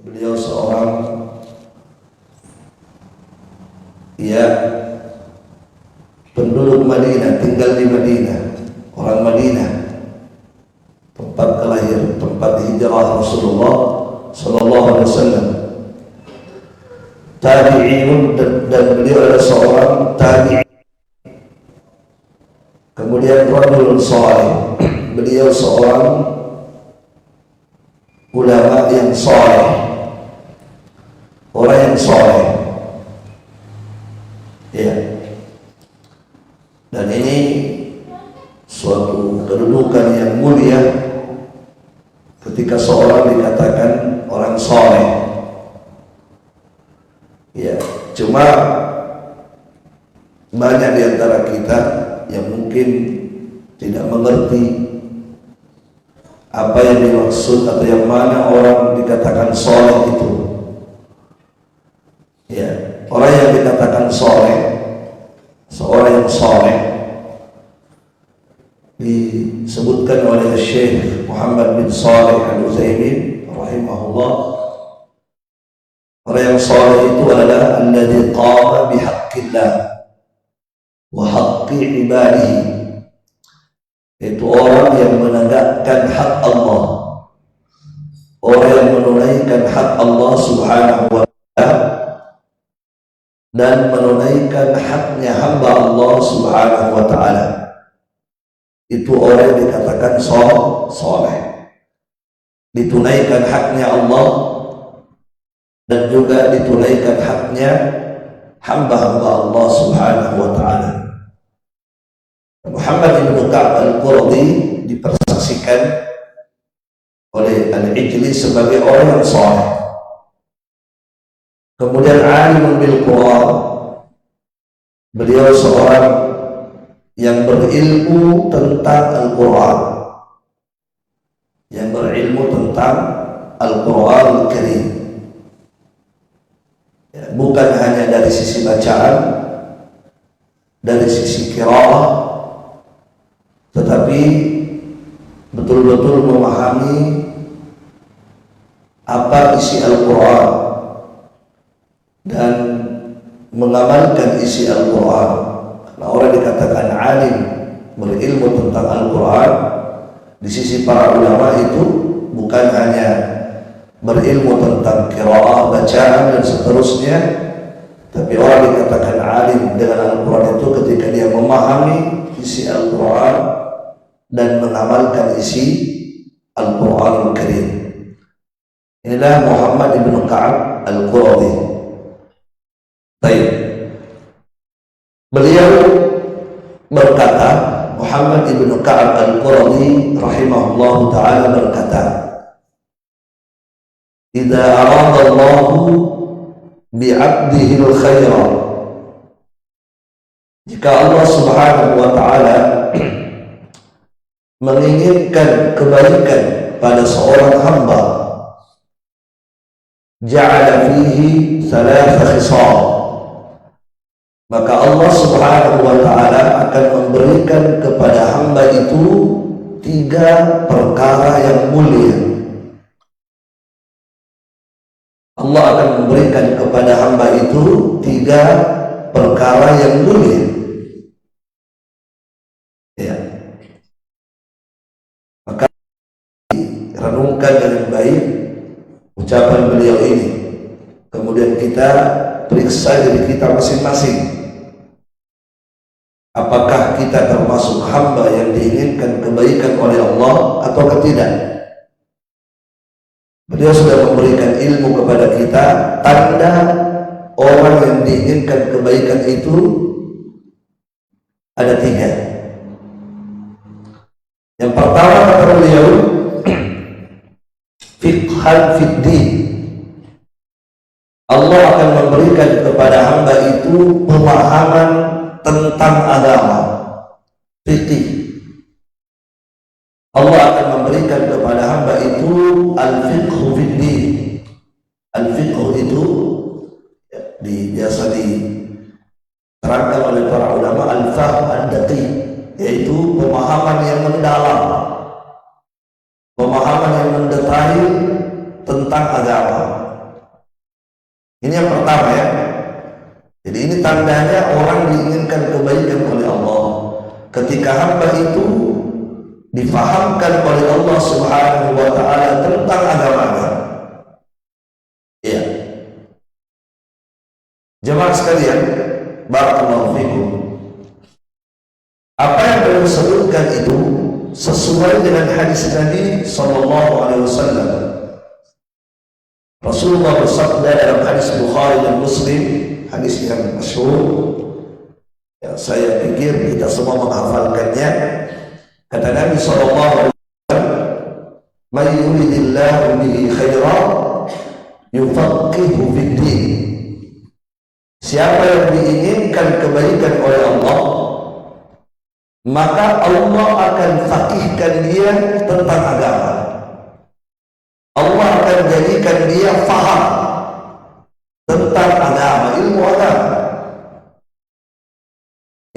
Beliau seorang penduduk Madinah, tinggal di Madinah, orang Madinah, tempat kelahir, tempat hijrah Rasulullah sallallahu alaihi wasallam. Tabi'in, dan beliau adalah seorang tabi'in. Kemudian rajulun salih, beliau seorang ulama yang saleh, orang yang saleh. Ya. Dan ini suatu kedudukan yang mulia ketika seorang dikatakan orang saleh. Ya, cuma banyak di antara kita yang mungkin tidak mengerti apa yang dimaksud atau yang mana orang dikatakan saleh itu. Ya, orang yang dikatakan saleh, seorang yang saleh, disebutkan oleh Syekh Muhammad bin Shalih Al-Utsaimin rahimahullah, orang yang saleh itu adalah alladzi qama bihaqqillah wa haqqi ibadihi, itu orang yang menegakkan hak Allah, orang yang menunaikan hak Allah subhanahu wa ta'ala dan menunaikan haknya hamba Allah subhanahu wa ta'ala. Itu orang yang dikatakan saleh, ditunaikan haknya Allah dan juga ditunaikan haknya hamba-hamba Allah subhanahu wa ta'ala. Muhammad ibn Ka'ab al-Quradi dipersaksikan oleh Al-Ijli sebagai orang yang saleh. Kemudian alim bil Quran, beliau seorang yang berilmu tentang Al-Quran, yang berilmu tentang Al-Quran Al-Karim. Ya, bukan hanya dari sisi bacaan, dari sisi qiraah, tetapi betul-betul memahami apa isi Al-Quran dan mengamalkan isi Al-Quran. Karena orang dikatakan alim, berilmu tentang Al-Quran, di sisi para ulama itu bukan hanya berilmu tentang qiraah, bacaan dan seterusnya, tapi orang dikatakan alim dengan Al-Quran itu ketika dia memahami isi Al-Quran dan mengamalkan isi Al-Quran Al-Karim. Inilah Muhammad ibn Ka'ab Al-Quradi. Baik. Beliau berkata, Muhammad ibn Ka'ab Al-Quradi rahimahullah ta'ala berkata, "Idza arada Allahu bi'abdihi al-khaira", jika Allah subhanahu wa ta'ala menginginkan kebaikan pada seorang hamba, ja'ala fihi thalatha khisal, maka Allah subhanahu wa ta'ala akan memberikan kepada hamba itu 3 perkara yang mulia. Allah akan memberikan kepada hamba itu 3 perkara yang mulia. Ya. Maka renungkan dengan baik ucapan beliau ini, kemudian kita periksa diri kita masing-masing, apakah kita termasuk hamba yang diinginkan kebaikan oleh Allah atau tidak. Beliau sudah memberikan ilmu kepada kita, tanda orang yang diinginkan kebaikan itu ada 3. Yang pertama kata beliau, fiqhan fid din. Allah akan memberikan kepada hamba itu pemahaman tentang agama, fikih. Allah akan memberikan kepada hamba itu al-fiqhu fid din. Al-fiqhu itu biasa diterangkan oleh para ulama al-fahm ad-daqiq, yaitu pemahaman yang mendalam, pemahaman yang mendetail tentang agama. Ini yang pertama ya. Jadi ini tandanya orang diinginkan kebaikan oleh Allah ketika hamba itu difahamkan oleh Allah Subhanahu wa taala tentang agamanya. Iya. Jemaah sekalian, barakallahu fikum. Apa yang beliau sebutkan itu sesuai dengan hadis Nabi sallallahu alaihi wasallam. Rasulullah bersabda dalam hadis Bukhari dan Muslim, hadis yang masyhur, yang saya pikir kita semua menghafalkannya. Kata Nabi sallallahu alaihi wasallam, "May yuridillahu bihi khairan yufaqihu fid din." Siapa yang diinginkan kebaikan oleh Allah, maka Allah akan faqihkan dia tentang agama. Allah akan jadikan dia faham tentang agama, ilmu agama.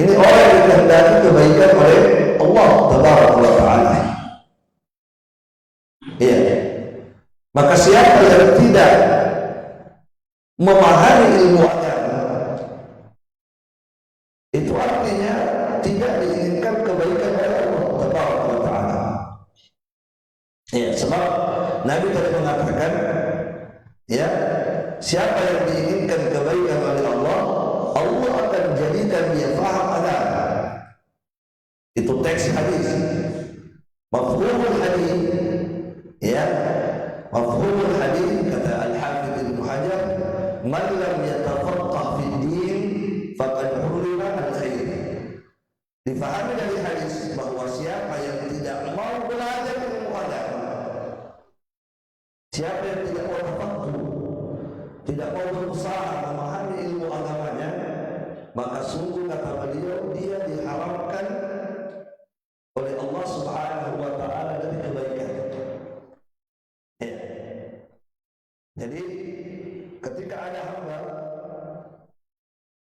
Ini orang yang dikehendaki kebaikan oleh Allah Tabaraka wa Ta'ala. Iya. Maka siapa yang tidak memahami ilmu agama, itu artinya tidak diinginkan kebaikan oleh Allah Tabaraka wa Ta'ala. Iya, sebab Nabi tadi mengatakan, ya, siapa yang diinginkan kebaikan oleh Allah, Allah akan jadikan dia faham agama. Itu teks hadis. Mafhumul hadis, ya, mafhumul hadis kata Al-Hafidz Ibnu Hajar, man lam yatafaqqah fid din faqad hurima al-khair. Difahami dari hadis bahwa siapa yang tidak mau belajar ilmu agama, siapa yang tidak mau tafaqquh, tidak mau berusaha memahami ilmu agamanya, maka sungguh kata beliau dia diharamkan oleh Allah Subhanahu wa Ta'ala dari kebaikan. Ya. Jadi ketika ada hamba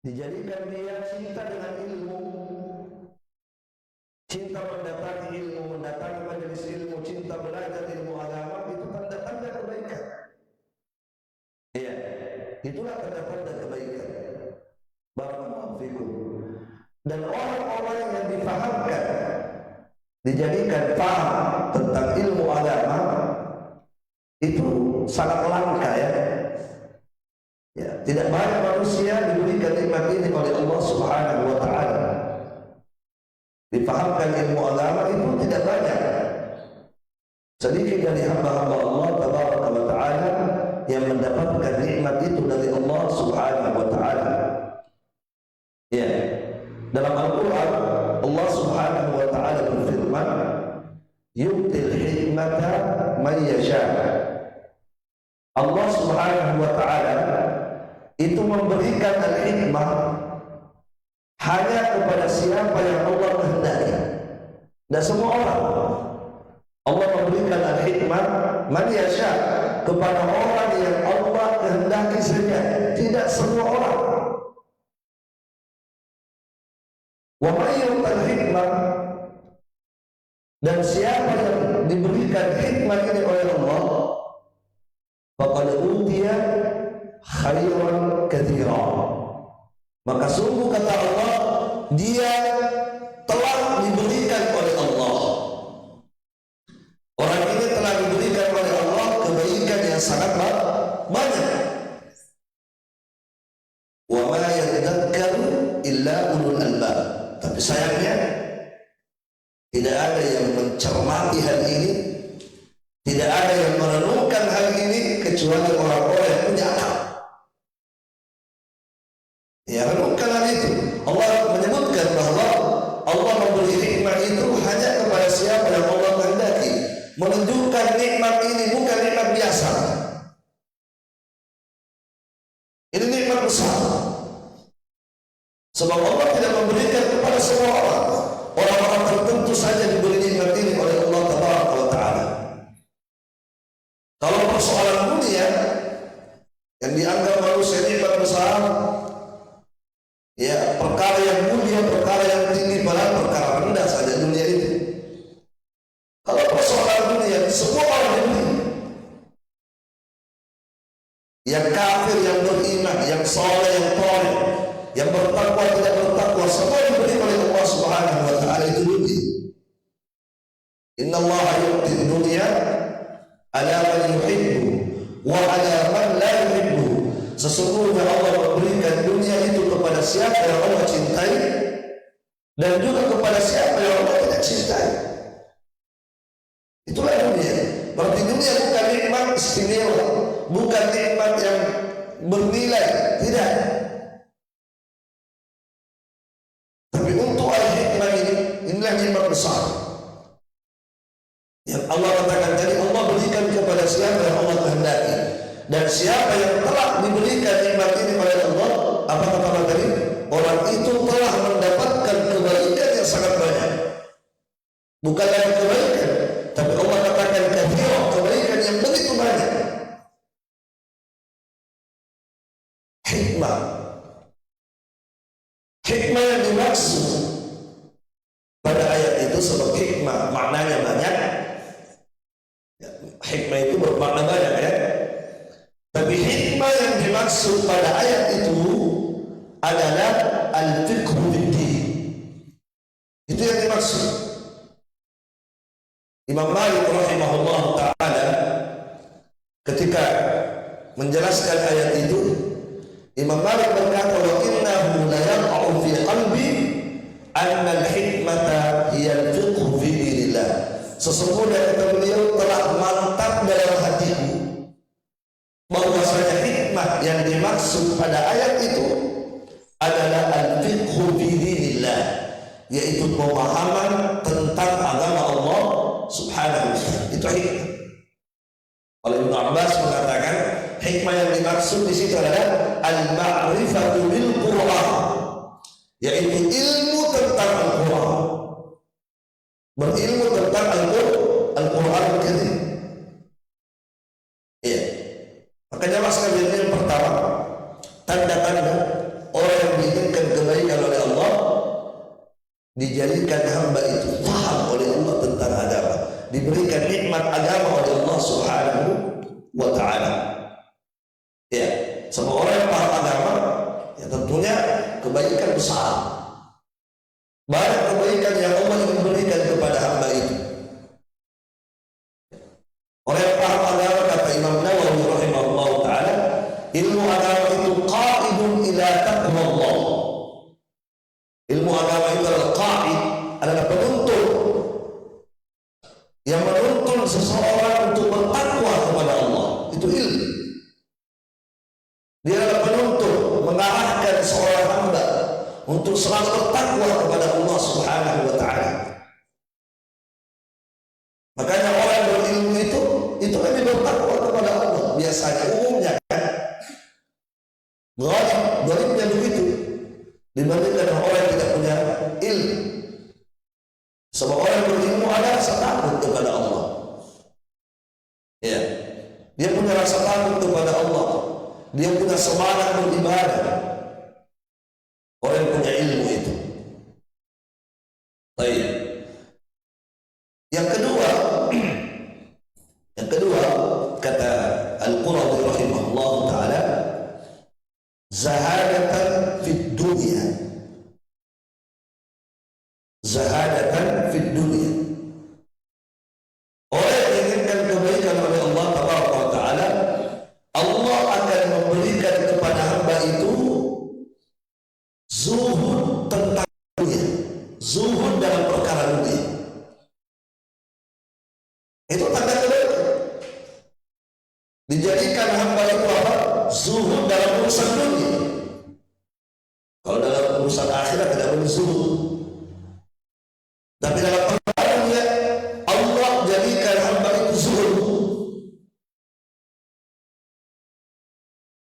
dijadikan dia cinta dengan ilmu, cinta mendatangi ilmu, mendatangi majelis ilmu, cinta belajar ilmu agama, itu tanda-tanda kebaikan. Iya, itulah tanda-tanda kebaikan. Barakallahu fikum. Dan orang-orang yang difahamkan, dijadikan paham tentang ilmu agama, itu sangat langka ya. Ya, tidak banyak manusia diberikan nikmat ini oleh Allah Subhanahu wa Ta'ala. Difahamkan ilmu agama itu tidak banyak. Sedikit dari hamba-hamba Allah Tabaraka wa Ta'ala yang mendapatkan nikmat itu dari Allah Subhanahu wa Ta'ala. Ya, dalam Al-Quran Allah Subhanahu wa Ta'ala berfirman, yu'til hikmata man yasha. Allah Subhanahu wa Ta'ala itu memberikan al-hikmah hanya kepada siapa yang Allah kehendaki. Dan semua orang Allah memberikan al-hikmah man yasha kepada orang yang Allah kehendaki saja, tidak semua orang. Wa may yu'tal hikmah, dan siapa yang diberikan hikmah ini oleh Allah, faqad utiya khairan katsira, maka sungguh kata Allah, dia telah diberikan oleh Allah. Orang ini telah diberikan oleh Allah kebaikan yang sangat banyak. Wa ma yadhakkaru illa ulul albab. Tapi sayangnya tidak ada yang mencermati hal ini, tidak ada yang merenungkan hal ini kecuali orang-orang yang punya akal. Ya, renungkan hal itu. Allah menyebutkan bahwa Allah memberi nikmat itu hanya kepada siapa yang Allah kehendaki. Menunjukkan nikmat ini bukan nikmat biasa. Ini nikmat besar. Sebab Allah tidak memberikan kepada semua orang. Orang-orang tertentu saja diberi nikmat ini oleh Allah Tabaraka wa Ta'ala. Kalau persoalan dunia yang dianggap manusia nikmat besar, ya, perkara yang mulia, perkara yang tinggi, padahal perkara rendah saja dunia itu. Kalau persoalan dunia, semua orang diberi. yang kafir, yang beriman, yang soleh, yang toleh, yang bertakwa, tidak bertakwa, semua diberi oleh Allah Subhanahu wa Ta'ala. Itu dunia. Inna Allah yu'ti dunia ala man yuhibbu wa ala man la yuhibbu. Sesungguhnya Allah memberikan dunia itu kepada siapa yang Allah cintai dan juga kepada siapa yang Allah tidak cintai. Itulah dunia. Berarti dunia bukan nikmat istimewa, bukan nikmat yang bernilai, tidak. Tapi untuk al-hikmah inilah nikmat besar yang Allah katakan tadi. Allah berikan kepada siapa yang Allah kehendaki, dan siapa yang telah diberikan nikmat ini oleh Allah, apa kata Allah tadi? Orang itu telah mendapatkan kebaikan yang sangat banyak. Bukan lagi kebaikan, tapi Allah katakan kebaikan yang begitu banyak. Hikmah, hikmah yang dimaksud pada ayat itu, sebab hikmah maknanya banyak. Hikmah itu bermakna banyak, ya. Tapi hikmah yang dimaksud pada ayat itu adalah al-fiqhu fid-din. Itu yang dimaksud. Imam Malik rahimahullah ta'ala ketika menjelaskan ayat itu, Imam Malik berkata, wa innahu la yaqa'u fi qalbi anna al-hikmata hiya al-fiqhu fi dinillah. Sesungguhnya kata beliau telah mantap dalam hatiku bahwasanya hikmah yang dimaksud pada ayat itu adalah al-fiqhu fi dinillah, yaitu pemahaman tentang agama Allah Subhanahu wa ta'ala. Itu hikmah. Oleh Ibnu Abbas mengatakan hikmah yang dimaksud di situ adalah al-ma'rifatu bil Qur'an, yaitu ilmu tentang Al-Qur'an, berilmu tentang Al-Qur'an Al-Karim. Iya. Makanya mas kalian yang pertama, tanda-tanda orang yang diinginkan kebaikan oleh Allah, dijadikan hamba itu paham oleh Allah tentang agama, diberikan nikmat agama oleh Allah Subhanahu wa Ta'ala. Ya, semua orang yang paham agama, ya tentunya kebaikan besar, banyak kebaikan yang Allah ingin berikan kepada hamba itu. Orang yang paham agama, kata Imam Nawawi rahimahullah ta'ala, ilmu agama itu qaidun ila taqwa Allah. Ilmu agama itu adalah qaid, adalah penuntun yang menuntun seseorang untuk bertakwa kepada Allah. Itu ilmu. Dia adalah penuntun, mengarahkan seorang hamba untuk selalu bertakwa kepada Allah Subhanahu wa Ta'ala. Makanya orang berilmu itu lebih bertakwa kepada Allah biasanya, umumnya, kan? Ghalibnya begitu dibandingkan orang yang tidak punya ilmu. Sebab orang yang berilmu ada rasa takut kepada Allah. Ya, dia punya rasa takut kepada Allah. Dia punya semangat beribadah. Orang yang punya ilmu itu. Baik. Yang kedua kata Al-Qurtubi rahimahullah ta'ala, zahadatan fid dunya. Zahadatan fid dunya. Orang yang menginginkan kebaikan oleh Allah Ta'ala, Allah akan memberikan kepada hamba itu zuhud tentang dunia, zuhud dalam perkara dunia. Itu tanda kebaikan. Dijadikan hamba itu apa? Zuhud dalam urusan dunia. Kalau dalam urusan akhirat tidak boleh zuhud, tapi dalam perkara dunia Allah jadikan hamba itu zuhud.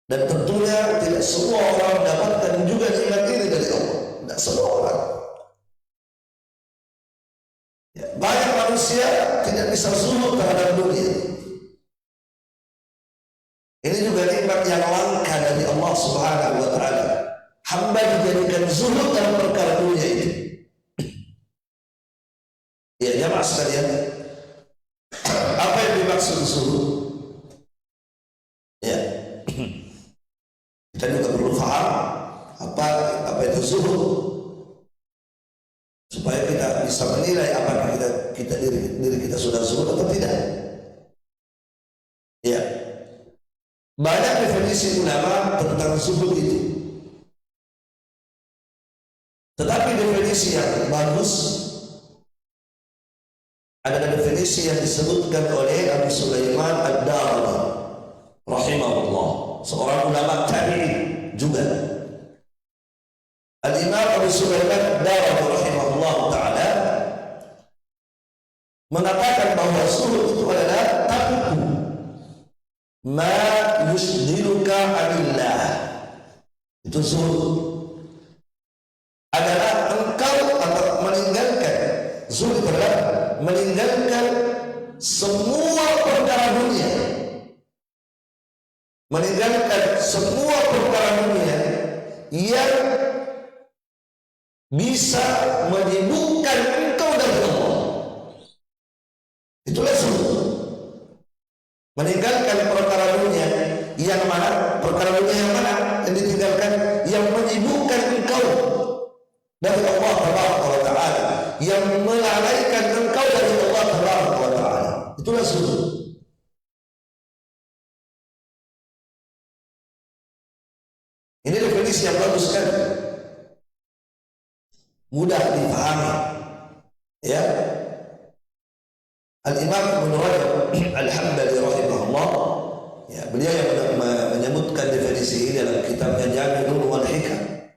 Dan tentunya tidak semua orang mendapatkan juga nikmat ini dari Allah. Tidak semua orang. Ya, banyak manusia tidak bisa zuhud terhadap dunia. Ini juga nikmat yang langka dari Allah Subhanahu wa Ta'ala. Hamba dijadikan zuhud dalam perkara dunia itu. Ya, jamaah sekalian, apa yang dimaksud zuhud? Ya. kita juga perlu paham apa itu zuhud, supaya kita bisa menilai apakah diri kita sudah zuhud atau tidak. Ya, banyak definisi ulama tentang zuhud itu, tetapi definisi yang bagus adalah definisi yang disebutkan oleh Abu Sulaiman Ad-Darimi rahimahullah, seorang ulama tabi'in juga. Al-Imam Abu Sulaiman Ad-Darimi rahimahullah ta'ala mengatakan bahwa zuhud itu adalah tarku ma yusdiluka anillah. Itu zuhud adalah engkau atau meninggalkan, zuhud adalah meninggalkan semua perkara dunia, meninggalkan semua perkara dunia yang bisa menyibukkan engkau dari Allah. Itulah zuhud. Meninggalkan perkara dunia yang mana? Perkara dunia yang mana? Yang ditinggalkan, yang menyibukkan engkau dari Allah Taala, yang melalaikan engkau dari Allah Taala. Itulah zuhud. Ini definisi yang bagus kan, mudah dipahami. Ya, Al-Imam Ibn Rajab Al-Hambali rahimahullah, ya, beliau yang menyebutkan definisi ini dalam kitabnya Jami'ul Ulum wal Hikam.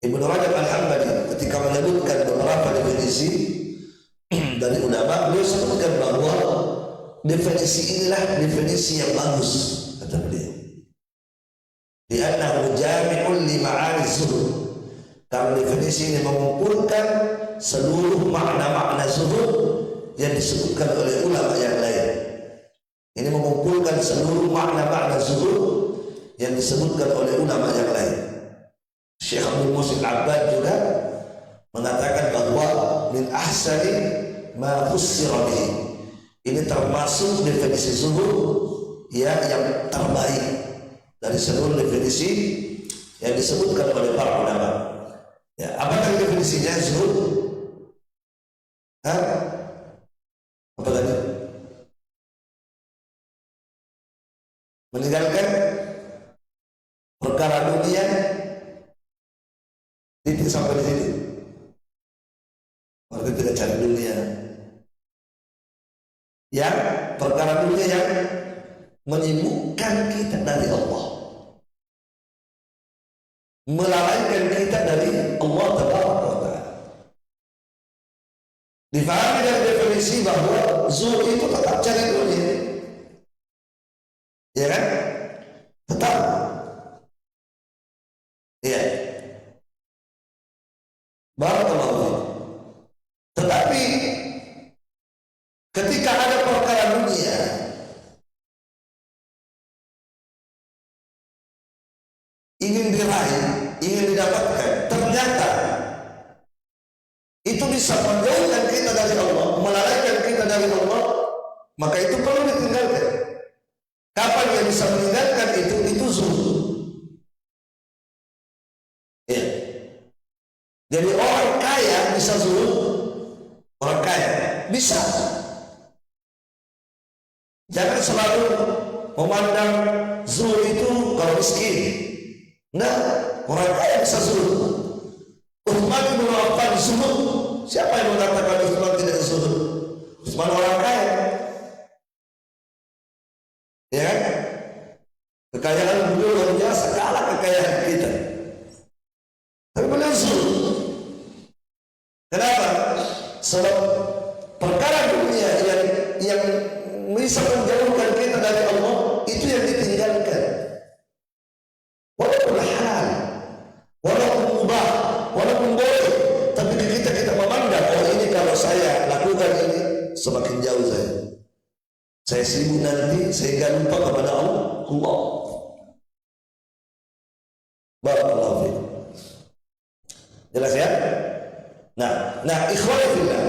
Ibn Rajab Al-Hambali ketika menyebutkan beberapa definisi dari ulama, beliau sebutkan bahwa definisi inilah definisi yang bagus, kata beliau. Li'annahu jami'un li ma'ani zuhud. Karena definisi ini mengumpulkan seluruh makna-makna zuhud yang disebutkan oleh ulama yang lain. Ini mengumpulkan seluruh makna-makna zuhud yang disebutkan oleh ulama yang lain. Syekh Abdul Muhsin Abbad juga mengatakan bahwa min ahsani ma fussira bihi. Ini termasuk definisi zuhud ya, yang terbaik dari seluruh definisi yang disebutkan oleh para ulama. Ya, apakah definisinya zuhud? Apa tadi? Meninggalkan perkara dunia. Titik sampai di sini. Berarti tidak cari dunia. Yang perkara dunia yang menyibukkan kita dari Allah, melalaikan kita dari Allah Taala. Difahami dari definisi bahwa zuhud itu tetap cari dunia, ya kan? Tetap, ya. Barakallahu fiik. Tetapi ketika ada perkara dunia ingin diraih, ingin didapatkan, ternyata itu bisa menjauhkan kita dari Allah, melalaikan kita dari Allah, maka itu perlu ditinggalkan. Kapan dia bisa meninggalkan itu? Itu zuhud. Ya. Jadi orang kaya bisa zuhud, orang kaya bisa. Jangan selalu memandang zuhud itu kalau miskin. Nah, orang kaya bisa zuhud. Utsman bin Affan zuhud. Siapa yang mengatakan Utsman tidak zuhud? Utsman orang kaya, ya kan? Kekayaan beliau luar biasa, kalah kekayaan kita. Tapi beliau zuhud. Kenapa? Sebab perkara dunia yang bisa menjauhkan kita dari Allah itu yang ditinggalkan. Walaupun halal, walaupun mubah, walaupun boleh, tapi kita memandang, oh ini kalau saya lakukan ini semakin jauh saya sibuk nanti sehingga lupa kepada Allah. Barakallahu fiik. Jelas ya? Nah, ikhwan fillah,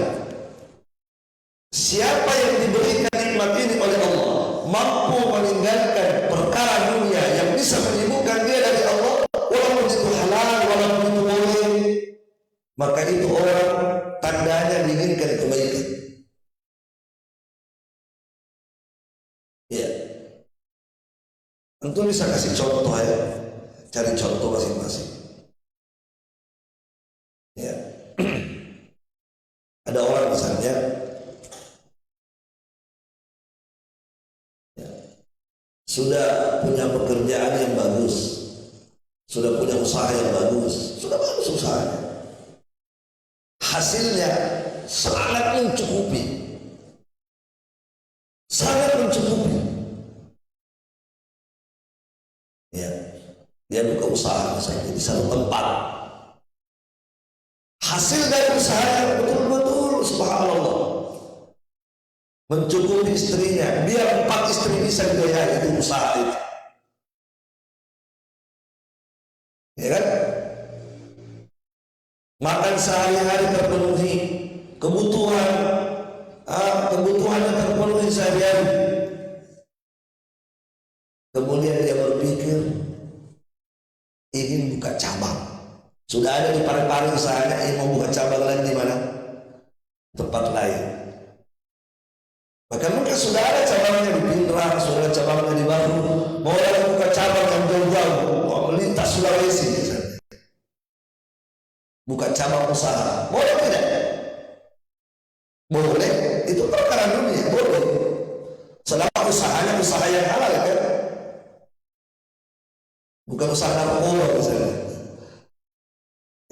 siapa yang diberikan nikmat ini oleh Allah, mampu meninggalkan perkara dunia yang bisa menyibukkan dia dari Allah, maka itu orang tandanya diinginkan kebaikan. Ya, tentu bisa kasih contoh ya, cari contoh masing-masing. Ya, ada orang misalnya ya, sudah punya pekerjaan yang bagus, sudah punya usaha yang bagus, sudah bagus usahanya, hasilnya sangat mencukupi, sangat mencukupi. Ya, dia buka usaha misalnya di satu tempat, hasil dari usahanya betul-betul subhanallah mencukupi istrinya, biar 4 istri bisa dibayar itu usaha itu, ya kan? Makan sehari-hari terpenuhi, kebutuhannya terpenuhi sehari-hari. Kemudian dia berpikir ingin buka cabang, sudah ada di Parepare usahanya, ingin mau buka cabang lain di mana? Tempat lain. Bahkan mungkin sudah ada cabangnya di Pindrang, sudah ada cabangnya di Baru, mau lagi buka cabang yang jauh-jauh, melintas Sulawesi misalnya, buka cabang usaha, boleh tidak? Boleh, itu perkara dunia, boleh, selama usahanya usaha yang halal kan, bukan usaha narkoba misalnya.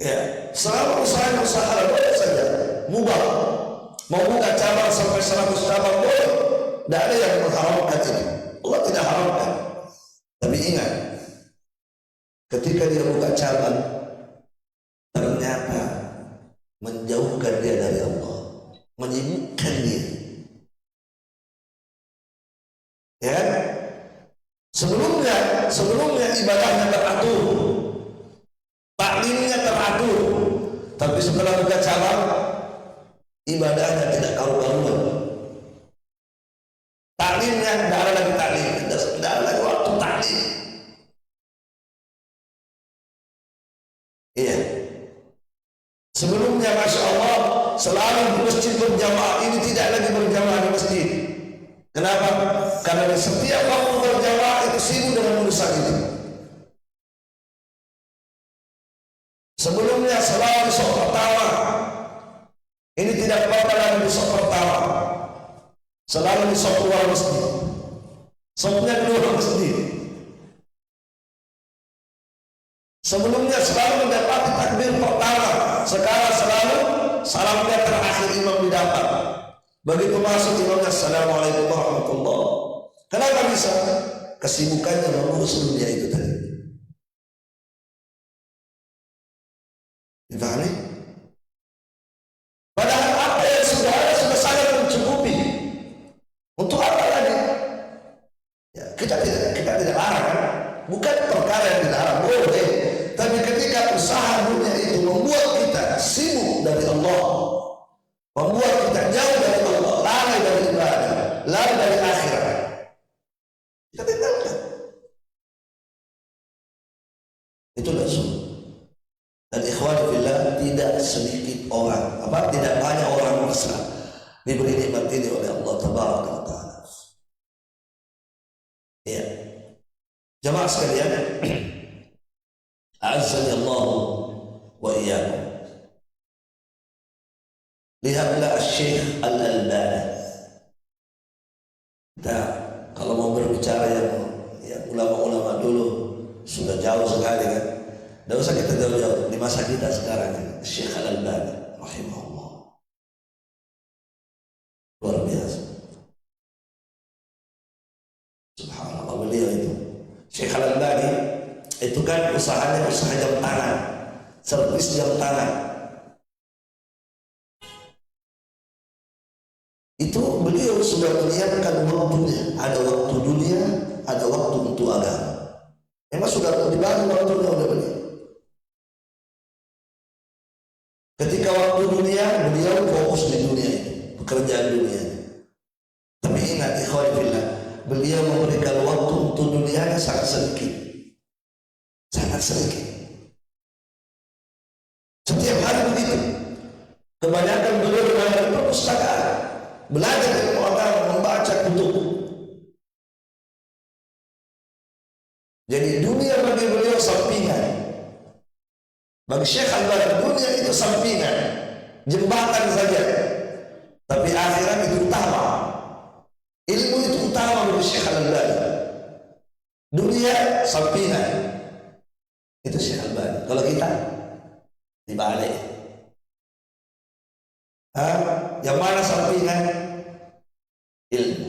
Ya, selama usahanya usaha halal boleh saja, mubah. Mau buka cabang sampai 100 cabang boleh, tidak ada yang mengharamkan itu, Allah tidak haramkan. Tapi ingat, ketika dia buka cabang ternyata menjauhkan dia dari Allah, menyibukkan dia, ya. Sebelumnya ibadahnya teratur, taklimnya teratur, tapi setelah buka cabang ibadahnya tidak karu-karuan. Taklimnya tidak ada lagi taklim, tidak ada lagi waktu taklim. Iya. Sebelumnya Masya Allah selalu di masjid berjamaah, ini tidak lagi berjamaah di masjid. Kenapa? Karena di setiap waktu berjamaah itu sibuk dengan urusan itu. Sebelumnya selalu di sholat pertama, ini tidak apa-apa lagi di sholat pertama, selalu di sholat luar masjid, sholatnya di luar masjid. Sebelumnya selalu mendapati takbir pertama, sekarang selalu salamnya terakhir imam didapat. Begitu masuk imamnya assalamualaikum warahmatullah. Kenapa bisa? Kesibukannya mengurus dunia itu tadi. Dipahami? Padahal apa yang sudah ada sudah sangat mencukupi. Untuk apa lagi? Ya, kita tidak larang kan? Bukan perkara yang dilarang, boleh. Tapi ketika usaha dunia itu membuat kita sibuk dari Allah, membuat kita jauh dari Allah, lari dari ibadah, lari dari akhirat, kita tinggalkan. Itulah sunnah. Dan ikhwan fillah, tidak sedikit orang, tidak banyak orang mesra diberi nikmat ini oleh Allah Tabaraka wa Ta'ala. Ya, jamaah sekalian, a'azzani Allah wa iyyakum. Lihatlah Syekh Al-Albani. Kita kalau mau berbicara yang ulama-ulama dulu sudah jauh sekali kan, tidak usah kita jauh-jauh di masa kita sekarang kan. Syekh Al-Albani rahimahullah luar biasa, subhanallah. Beliau itu Syekh Al-Albani itu kan usahanya usaha jam tangan, servis jam tangan. Itu beliau sudah menyiapkan waktunya, ada waktu dunia, ada waktu untuk agama. Memang sudah dibagi waktunya oleh beliau. Ketika waktu dunia, beliau fokus di dunia itu, pekerjaan dunia. Tapi ingat ikhwan fillah, beliau memberikan waktu untuk dunianya sangat sedikit, sangat sedikit. Setiap hari begitu. Kebanyakan beliau berada di perpustakaan, belajar ilmu agama, membaca kutub. Jadi dunia bagi beliau sampingan. Bagi Syekh Al-Albani dunia itu sampingan, jembatan saja. Tapi akhirat itu utama. Ilmu itu utama bagi Syekh Al-Albani. Dunia sampingan. Itu Syekh Al-Albani. Kalau kita dibalik. Yang mana sampingan? Ilmu.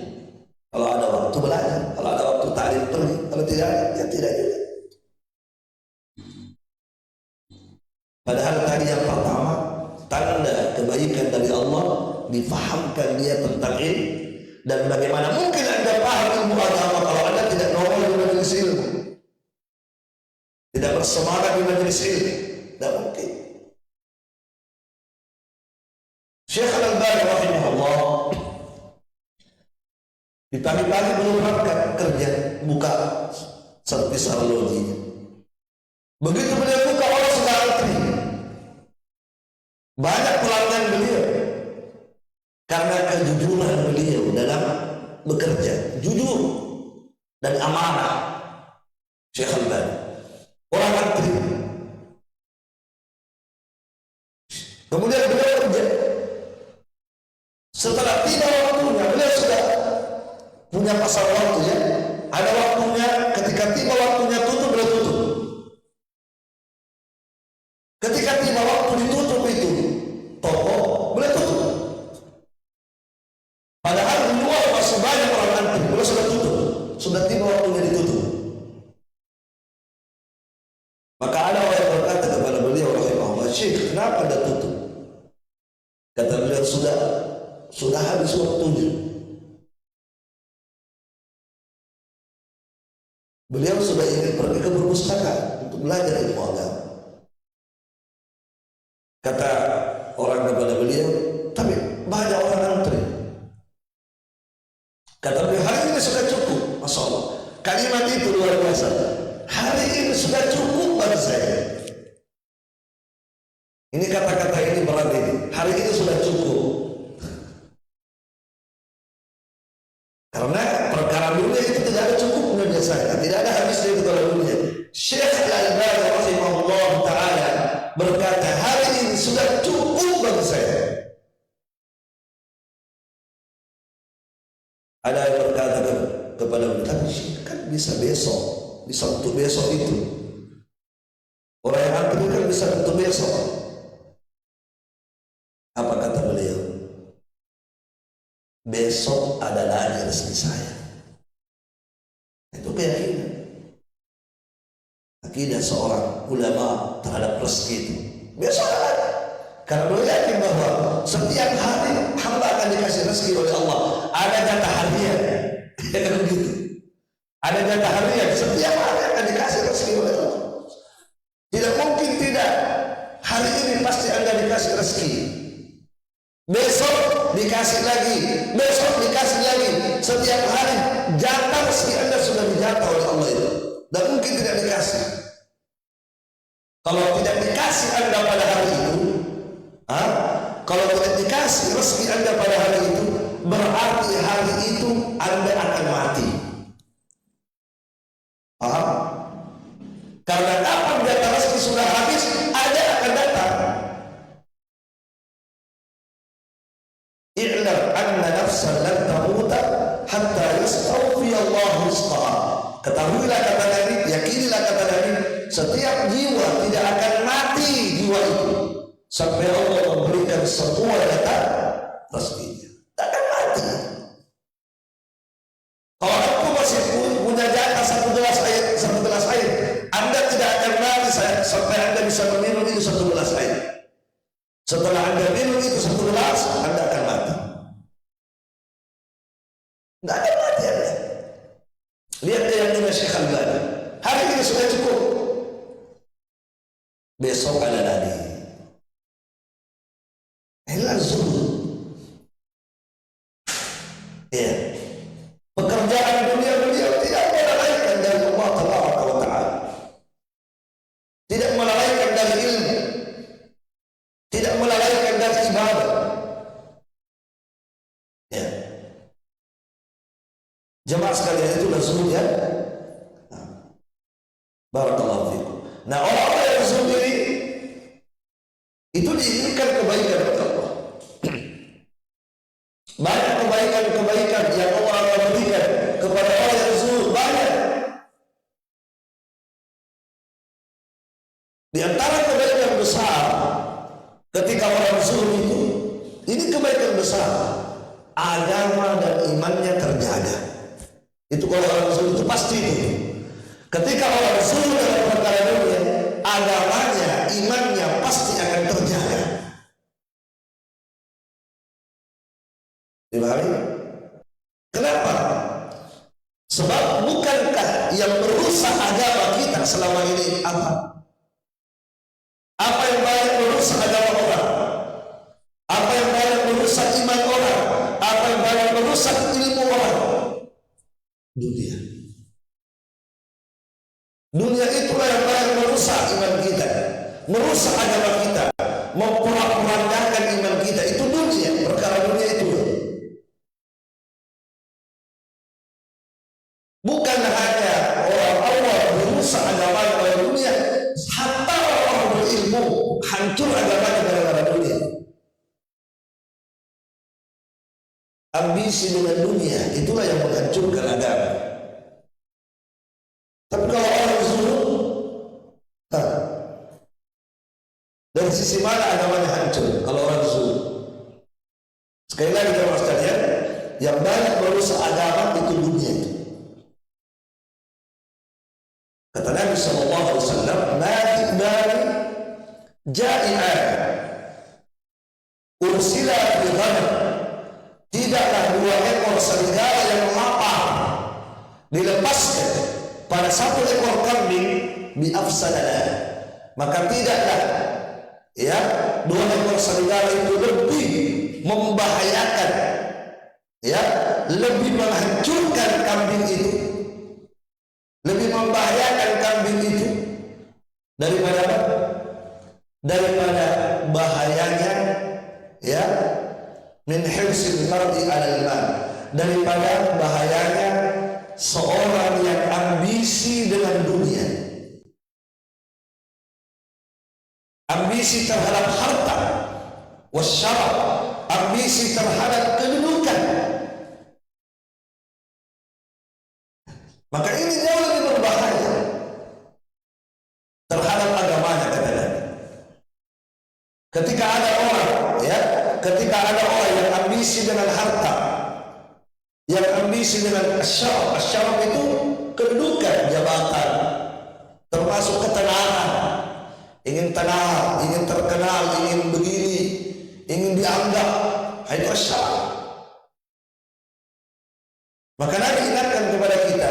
Kalau ada waktu belajar, kalau ada waktu ta'lim pergi, kalau tidak ada, ya tidak juga. Padahal tadi yang pertama, tanda kebaikan dari Allah, difahamkan dia tentang ilmu. Dan bagaimana mungkin Anda paham ilmu agama kalau Anda tidak nongol di majelis ilmu, tidak bersemangat di majelis ilmu? Tidak mungkin. Syekh Al-Albani rahimahullah di pagi-pagi belum berangkat kerja, buka servis arlojinya. Begitu beliau buka, orang sudah antri. Banyak pelanggan beliau karena kejujuran beliau dalam bekerja, jujur dan amanah. Syekh Al-Albani orang antri. Kemudian beliau kerja. Setelah tiba waktunya, beliau sudah punya pasar waktu, ya. Ada waktunya, ketika tiba waktunya tutup, beliau tutup. Ketika tiba waktu ditutup itu toko, beliau tutup. Padahal di luar masih banyak orang antri, beliau sudah tutup, sudah tiba waktunya ditutup. Maka ada orang yang berkata kepada beliau, rahimahullah, Syekh, kenapa Anda tutup? Kata beliau, sudah habis waktunya. Beliau sudah ingin pergi ke perpustakaan untuk belajar ilmu agama. Kata orang kepada beliau, tapi banyak orang antri. Kata beliau, hari ini sudah cukup. Masya Allah, kalimat itu luar biasa. Hari ini sudah cukup bagi saya. Ini kata-kata ini berat ini. Hari ini sudah cukup. Karena perkara dunia itu tidak ada cukupnya biasanya, tidak ada habisnya itu kalau dunia. Syekh Al-Albani rahimahullah ta'ala berkata, hari ini sudah cukup bagi saya. Ada yang berkata kepada beliau, tapi kan bisa besok, bisa untuk besok itu. Orang yang antri kan bisa untuk besok. Apa kata beliau? Besok ada lagi rezeki saya. Itu keyakinan. Akidah seorang ulama terhadap rezeki itu. Besok ada lagi. Karena beliau yakin bahwa setiap hari hamba akan dikasih rezeki oleh Allah. Ada jatah harian. Ya begitu. Ada jatah harian. Setiap hari akan dikasih rezeki oleh Allah. Tidak mungkin tidak. Hari ini pasti Anda dikasih rezeki. Besok dikasih lagi, besok dikasih lagi. Setiap hari jatah rezeki Anda sudah dijatah oleh Allah itu. Dan mungkin tidak dikasih. Kalau tidak dikasih Anda pada hari itu, kalau tidak dikasih rezeki Anda pada hari itu, berarti hari itu Anda akan mati. Paham? Karena kapan jatah rezeki sudah habis, ada akan datang. I'lam anna nafsan lan tamuta hatta yastawfi Allah rizqaha. Ketahuilah kata Nabi, yakinilah kata Nabi, setiap jiwa tidak akan mati jiwa itu sampai Allah memberikan semua jatah rezekinya. Tak akan mati. Kalau aku masih punya jatah satu gelas air, Anda tidak akan mati sampai Anda bisa meminum itu satu gelas air. Setelah Anda minum itu satu gelas, Anda akan mati. Tidak akan mati Anda. Lihat keyakinan Syekh Al-Albani. Hari ini sudah cukup. Besok ada lagi. Inilah zuhud. Ya. Pekerjaan dunia beliau tidak melalaikan dari Allah Taala wa Ta'ala. Tidak melalaikan dari ilmu. Tidak melalaikan dari ibadah. Barakallahu fikum. Nah, orang-orang yang zuhud ini itu diinginkan kebaikan kepada Allah. Banyak kebaikan-kebaikan yang Allah akan berikan kepada orang yang zuhud, banyak. Di antara kebaikan besar ketika orang zuhud itu, ini kebaikan besar, agama dan imannya terjaga. Itu kalau orang zuhud itu pasti itu. Ketika orang zuhud dalam perkara dunia, agamanya, imannya pasti akan terjaga. Dipahami? Kenapa? Sebab bukankah yang merusak agama kita selama ini apa? Apa yang banyak merusak agama orang? Apa yang banyak merusak iman orang? Apa yang banyak merusak ilmu orang? Dunia. Dunia itulah yang banyak merusak iman kita, merusak agama kita, memporak-porandakan iman kita. Itu dunia, perkara dunia itu. Bukan hanya orang Allah merusak agama oleh dunia, hatta orang berilmu hancur agamanya gara-gara dunia. Ambisi dengan dunia itulah yang menghancurkan agama. Tapi kalau orang zuhud, dari sisi mana agamanya hancur? Kalau orang zuhud, sekali lagi jemaah sekalian, yang banyak merusak agama itu dunia itu. Kata Nabi sallallahu alaihi wasallam, "Ma'idani ja'i'an ursila bi ghanam." Tidaklah dua ekor serigala yang lapar dilepaskan pada satu ekor kambing bi afsadana, maka tidaklah ya dua ekor serigala itu lebih membahayakan, ya lebih menghancurkan kambing itu, lebih membahayakan kambing itu daripada apa? Daripada bahayanya ya min hirsil mar'i 'alal mal, daripada bahayanya seorang yang ambisi dengan dunia, ambisi terhadap harta, wasyaraf, ambisi terhadap kedudukan. Maka ini jauh lebih berbahaya terhadap agamanya, kata Nabi. Ketika ada orang, ya, ketika ada orang yang ambisi dengan harta, yang ambisi dengan asyaraf, asyaraf itu kedudukan, jabatan, termasuk ketenaran, ingin tenar, ingin terkenal, ingin begini, ingin dianggap, itu asyaraf. Maka Nabi ingatkan kepada kita,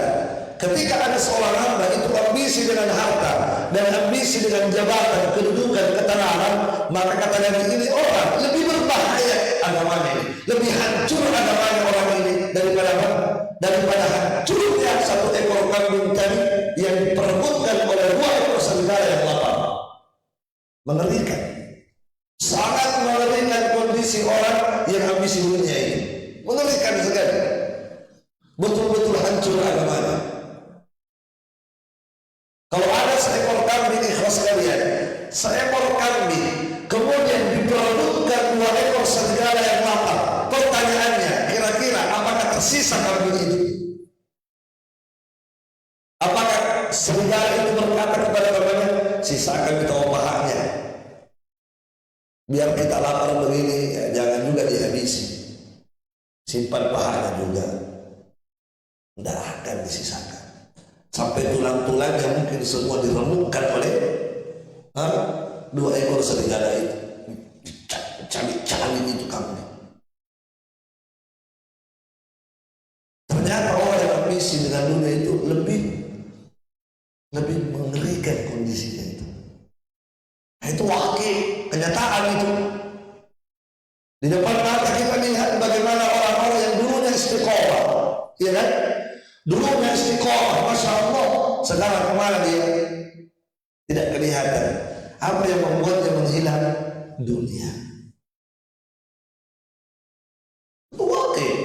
ketika ada seorang hamba itu ambisi dengan harta dan ambisi dengan jabatan, kedudukan, ketenaran, maka kata Nabi, ini orang lebih berbahaya agamanya ini, lebih hancur agamanya orang ini daripada apa? Daripada hancurnya satu ekor kambing tadi yang diperebutkan oleh dua ekor serigala yang lapar. Mengerikan, sangat mengerikan kondisi orang yang ambisi dunia ini, mengerikan sekali, betul-betul hancur agamanya. Kalau ada seekor kambing, ikhlas kalian, seekor kambing kemudian diperebutkan dua ekor serigala yang lapar, pertanyaannya, kira-kira apakah tersisa kambing itu? Apakah serigala itu berkata kepada kambingnya, sisakan kita pahanya, biar kita lapar begini, ya, jangan juga dihabisi, simpan pahanya juga. Tidak akan disisakan sampai tulang-tulangnya mungkin semua diremukkan oleh dua ekor serigala itu. Cari-cari itu kambing. Ternyata orang yang ambisi dengan dunia itu lebih mengerikan kondisinya itu. Nah, itu wakil, kenyataan itu. Di depan mata kita lihat bagaimana orang-orang yang dulunya istiqomah, ya kan? Dulunya istiqomah, masya Allah. Sekarang kemana dia? Tidak kelihatan. Apa yang membuatnya menghilang? Dunia. Itu wakil.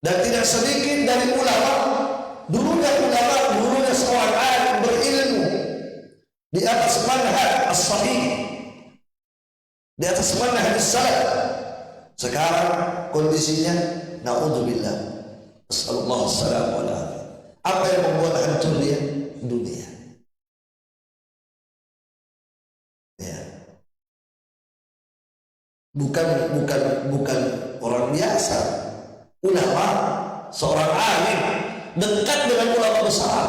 Dan tidak sedikit dari ulama, dulunya di atas manhaj as-sahih, di atas manhaj as-salaf. Sekarang kondisinya naudzubillah, nasallallahu alaihi wasallam. Apa yang membuat hancur dia? Dunia. Ya. Bukan orang biasa, ulama, seorang alim, dekat dengan ulama besar.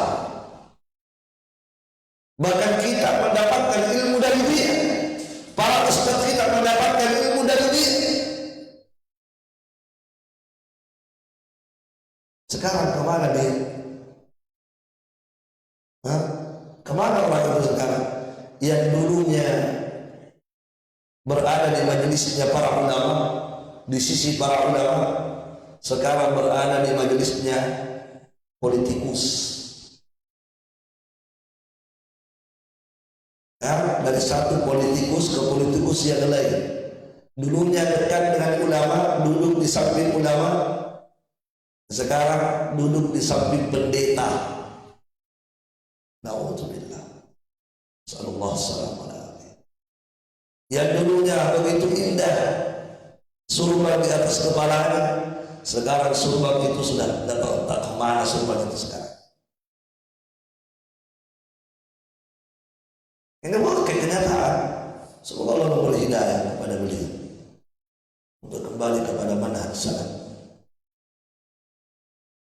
Bahkan kita mendapatkan ilmu dari dia, para ustaz kita mendapatkan ilmu dari dia. Sekarang kemana dia? Hah? Kemana orang itu sekarang? Yang dulunya berada di majelisnya para ulama, di sisi para ulama, sekarang berada di majelisnya politikus. Ya, dari satu politikus ke politikus yang lain. Dulunya dekat dengan ulama, duduk di samping ulama, sekarang duduk di samping pendeta. Na'udzubillah. Sallallahu alaihi. Yang dulunya begitu indah, surban di atas kepalanya, sekarang surban itu sudah tak kemana surban itu sekarang. Ini bukan kenyataan. Semoga Allah memberi hidayah kepada beliau untuk kembali kepada manhaj salaf.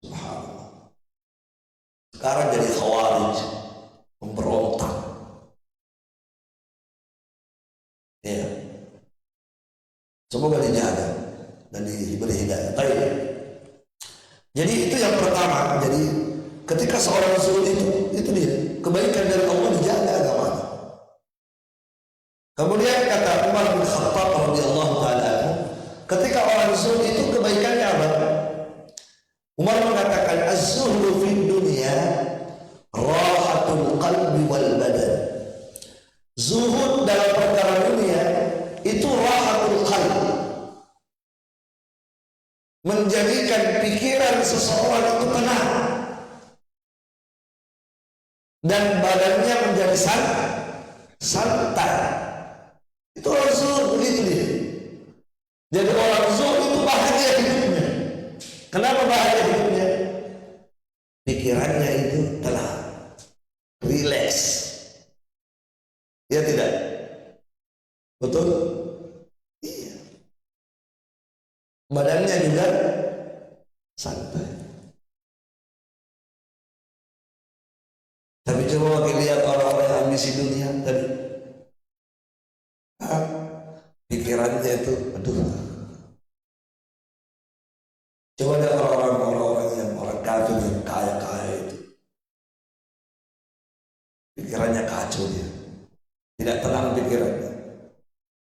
Subhanallah. Sekarang jadi khawarij, memberontak. Ya. Semoga dijaga dan diberi hidayah. Baik. Jadi itu yang pertama. Jadi ketika seorang zuhud itu dia kebaikan dari Allah dijaga agamanya. Kemudian kata Umar bin Khattab radhiyallahu taala, ketika orang zuhud itu kebaikannya apa? Umar mengatakan az-zuhdu fid dunya rahatul qalbi wal badan. Zuhud dalam perkara dunia itu rahatul qalbi, menjadikan pikiran seseorang itu tenang dan badannya menjadi santai. Itu orang zuhud begitu dia. Jadi orang zuhud itu bahagia hidupnya. Kenapa bahagia hidupnya? Pikirannya itu tenang, relax. Ya tidak? Betul? Iya. Badannya juga santai. Tapi coba kita lihat orang-orang yang ambisi dunia tadi. Pikirannya itu, aduh. Coba lihat orang-orang yang orang kafir yang kaya-kaya itu. Pikirannya kacau dia. Tidak tenang pikirannya.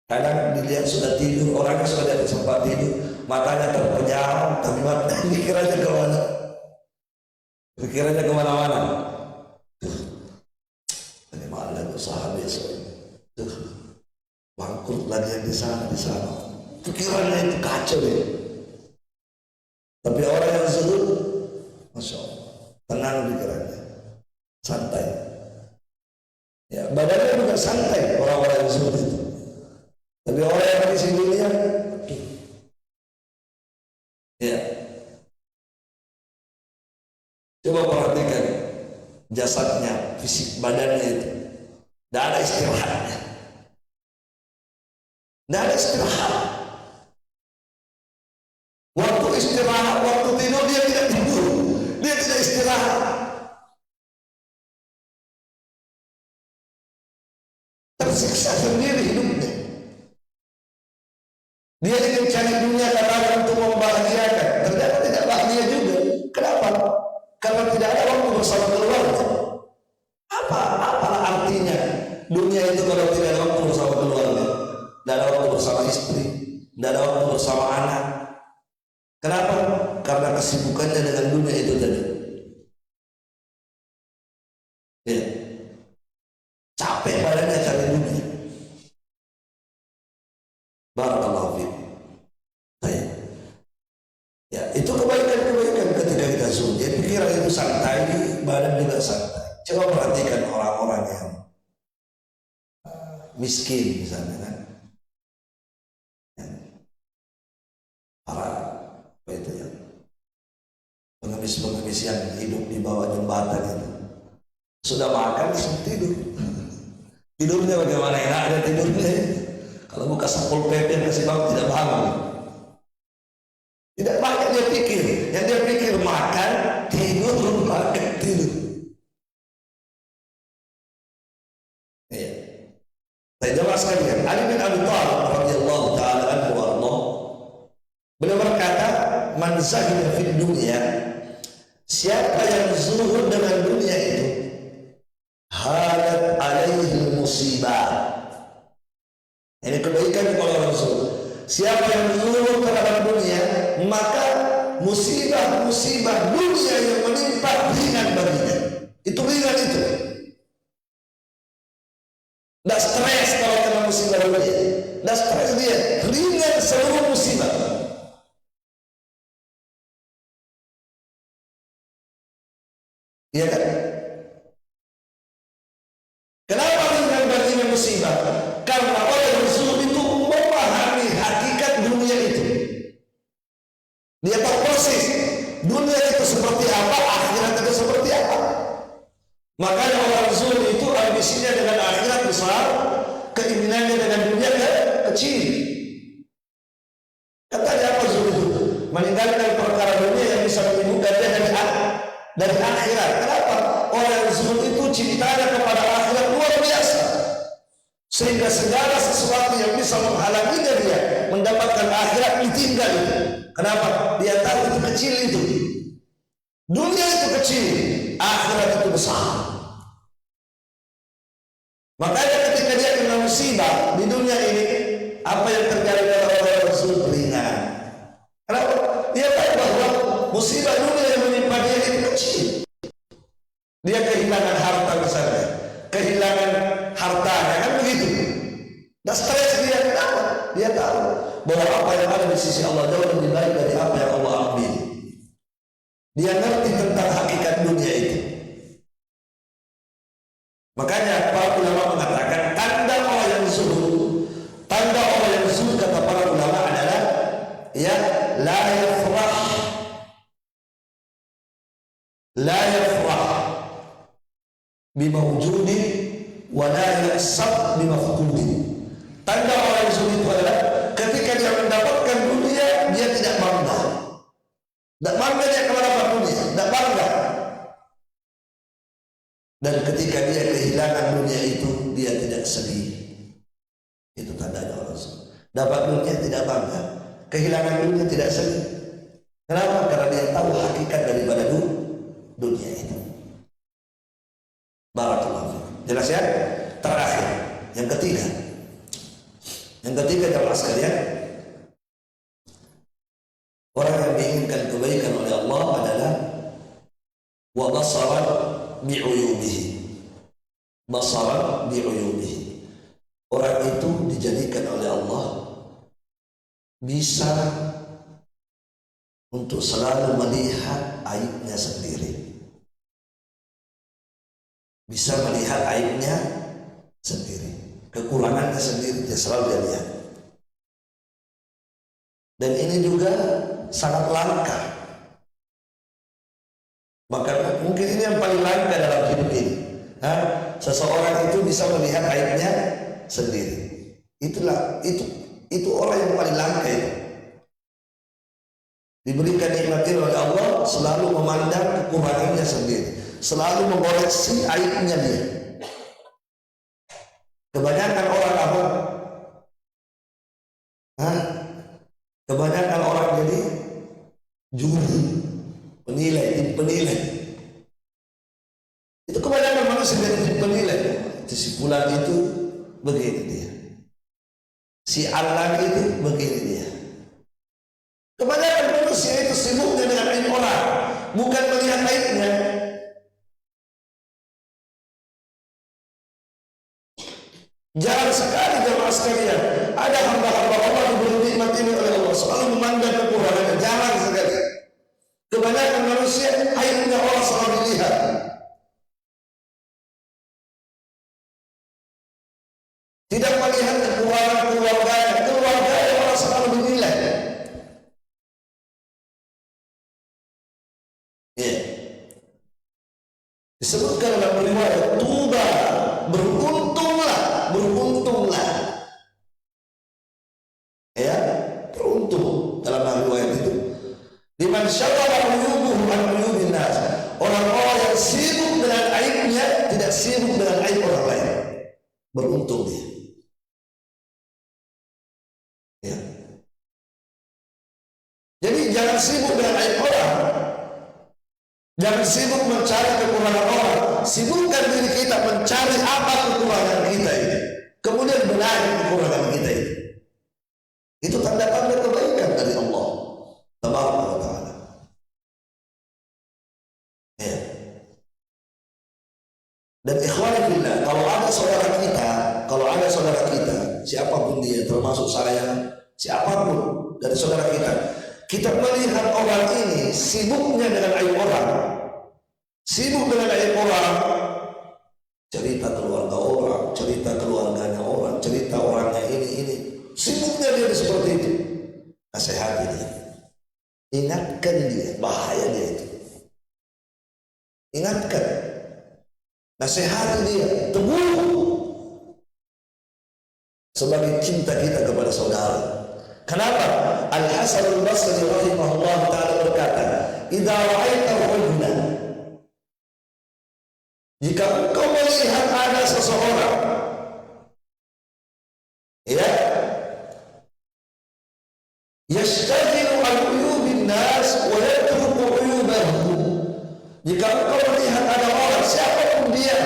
Kadang dilihat sudah tidur, orangnya sudah tidak sempat tidur, matanya terpejam, tapi pikirannya kemana? Pikirannya kemana-mana. Ini malah usaha besok ini. Bangkrut lagi yang di sana. Pikirannya itu kacau deh. Tapi orang yang zuhud, masya Allah, tenang pikirannya, santai. Ya, badannya juga santai orang-orang yang zuhud itu. Tapi orang yang di sini dunia, ya, coba perhatikan jasadnya, fisik badannya itu, tidak ada istirahatnya. Tidak ada istirahat. Waktu istirahat, waktu tidur dia tidak tidur, dia tidak istirahat. Tersiksa sendiri hidupnya. Dia ingin cari dunia karena untuk membahagiakan, ternyata tidak bahagia juga. Kenapa? Karena tidak ada waktu bersama keluarga. Apa artinya dunia itu kalau tidak ada waktu bersama keluarga? Tidak ada waktu bersama istri, tidak ada waktu bersama anak. Kenapa? Karena kesibukannya dengan dunia itu tadi. Ya. Capek badannya cari dunia. Barakallahu fiik. Baik. Ya, itu kebaikan ketika kita zuhud. Jadi pikiran itu santai, badan juga santai. Coba perhatikan orang-orang yang miskin misalnya kan, para apa itu ya, pengemis-pengemis yang hidup di bawah jembatan itu sudah makan langsung tidur. Tidurnya bagaimana, enak ada tidurnya. Kalau buka Satpol PP yang kasih bangun tidak bangun. Tidak banyak dia pikir, yang dia pikir makan, tidur, makan, tidur. Iya. Saya jelaskan ya. Ali bin Abi Thalib radhiyallahu taala anhu wa Allah, beliau berkata, man zahida fid dunya, siapa yang zuhud dengan dunia itu, halat alaihi musibah. Ini kebaikan kalau orang zuhud. Siapa yang zuhud terhadap dunia, maka musibah-musibah dunia yang menimpa ringan baginya. Itu ringan itu. Tidak stres kalau kena musibah dunia. Tidak stres dia, ringan seluruh musibah. Iya kan? Kenapa ringan baginya musibah? Karena orang yang zuhud itu memahami hakikat dunia itu. Dia tahu persis dunia itu seperti apa, akhirat itu seperti apa. Makanya orang zuhud itu ambisinya dengan akhirat besar, keinginannya dengan dunia kecil. Katanya apa zuhud itu? Meninggalkan perkara dunia yang bisa menyibukkan dia dari akhirat. Kenapa? Orang zuhud itu cintanya kepada akhirat luar biasa, sehingga segala sesuatu yang bisa menghalanginya dia mendapatkan akhirat ditinggal. Kenapa? Dia tahu itu kecil itu. Dunia itu kecil, akhirat itu besar. Makanya ketika dia kena musibah di dunia ini, apa yang terjadi pada orang tersebut ringan. Kenapa? Dia tahu bahwa musibah dunia yang menimpa dia itu kecil. Dia kehilangan harta misalnya, kehilangan hartanya kan begitu. Nah stres dia, kenapa? Dia tahu bahwa apa yang ada di sisi Allah jauh lebih baik dari apa yang Allah ambil. Dia ngerti tentang hakikat dunia itu. Makanya para ulama mengatakan tanda orang yang zuhud, tanda orang yang zuhud kata para ulama adalah ya la yafrah bimawjudin wa la yasab bimafqudin. Tanda orang yang zuhud itu adalah ketika dia mendapatkan dunia, dia tidak bangga. Tidak bangga dia kepada dunia, tidak bangga. Dan ketika dia kehilangan dunia itu, dia tidak sedih. Itu tandanya orang zuhud. Dapat dunia tidak bangga, kehilangan dunia tidak sedih. Kenapa? Karena dia tahu hakikat daripada dunia itu. Barakallahu fiik. Jelas ya? Terakhir, yang ketiga. Yang ketiga jemaah sekalian, orang yang diinginkan kebaikan oleh Allah adalah wa basaran bi'uyubihi. Basaran bi'uyubihi. Orang itu dijadikan oleh Allah bisa untuk selalu melihat aibnya sendiri. Bisa melihat aibnya sendiri, kekurangannya sendiri, dia selalu dia lihat. Dan ini juga sangat langka. Maka mungkin ini yang paling langka dalam hidup ini. Seseorang itu bisa melihat aibnya sendiri. Itu orang yang paling langka itu. Diberikan nikmat oleh Allah, selalu memandang kekurangannya sendiri, selalu mengoreksi aibnya dia. Kebanyakan orang apa? Kebanyakan orang jadi juri, penilai, penilai. Itu kebanyakan manusia jadi penilai. Si fulan itu begini dia, si Alan itu begini dia. Kebanyakan manusia itu sibuknya dengan aib orang, bukan melihat aibnya. Jarang sekali jemaah sekalian ada hamba-hamba Allah diberi nikmat ini oleh Allah selalu memandang kekurangannya. Jarang sekali. Kebanyakan manusia aibnya Allah selalu dilihat. Tidak Disebutkan dalam riwayat, tuba, beruntunglah, beruntunglah. Ya, beruntung dalam riwayat itu. Liman syaghala uyubuhu an uyubin nas. Orang-orang yang sibuk dengan aibnya tidak sibuk dengan aib orang lain. Beruntung dia. Ya. Jadi jangan sibuk dengan aib orang. Jangan sibuk mencari kekurangan orang. Sibukkan diri kita mencari apa kekurangan kita ini. Kemudian benahi kekurangan kita ini. Itu tanda-tanda kebaikan dari Allah Tabaraka wa Ta'ala. Ya. Dan ikhwani fillah, kalau ada saudara kita, siapapun dia, termasuk saya, siapapun dari saudara kita melihat orang ini sibuknya dengan aib orang, sibuk dengan aib orang, cerita keluarga orang, cerita keluarganya orang, cerita orangnya ini, sibuknya dia seperti itu. Nasihati dia, ingatkan dia, bahaya dia itu. Ingatkan, nasihati dia, teguh sebagai cinta kita kepada saudara. Kenapa? Al-Hasan al-Basri rahimahullah ta'ala berkata, idza ra'aita rajulan, jika engkau melihat ada seseorang, ya, yashtaghilu an uyubin nas wa yatruku uyubahu, jika engkau melihat ada orang, siapapun dia,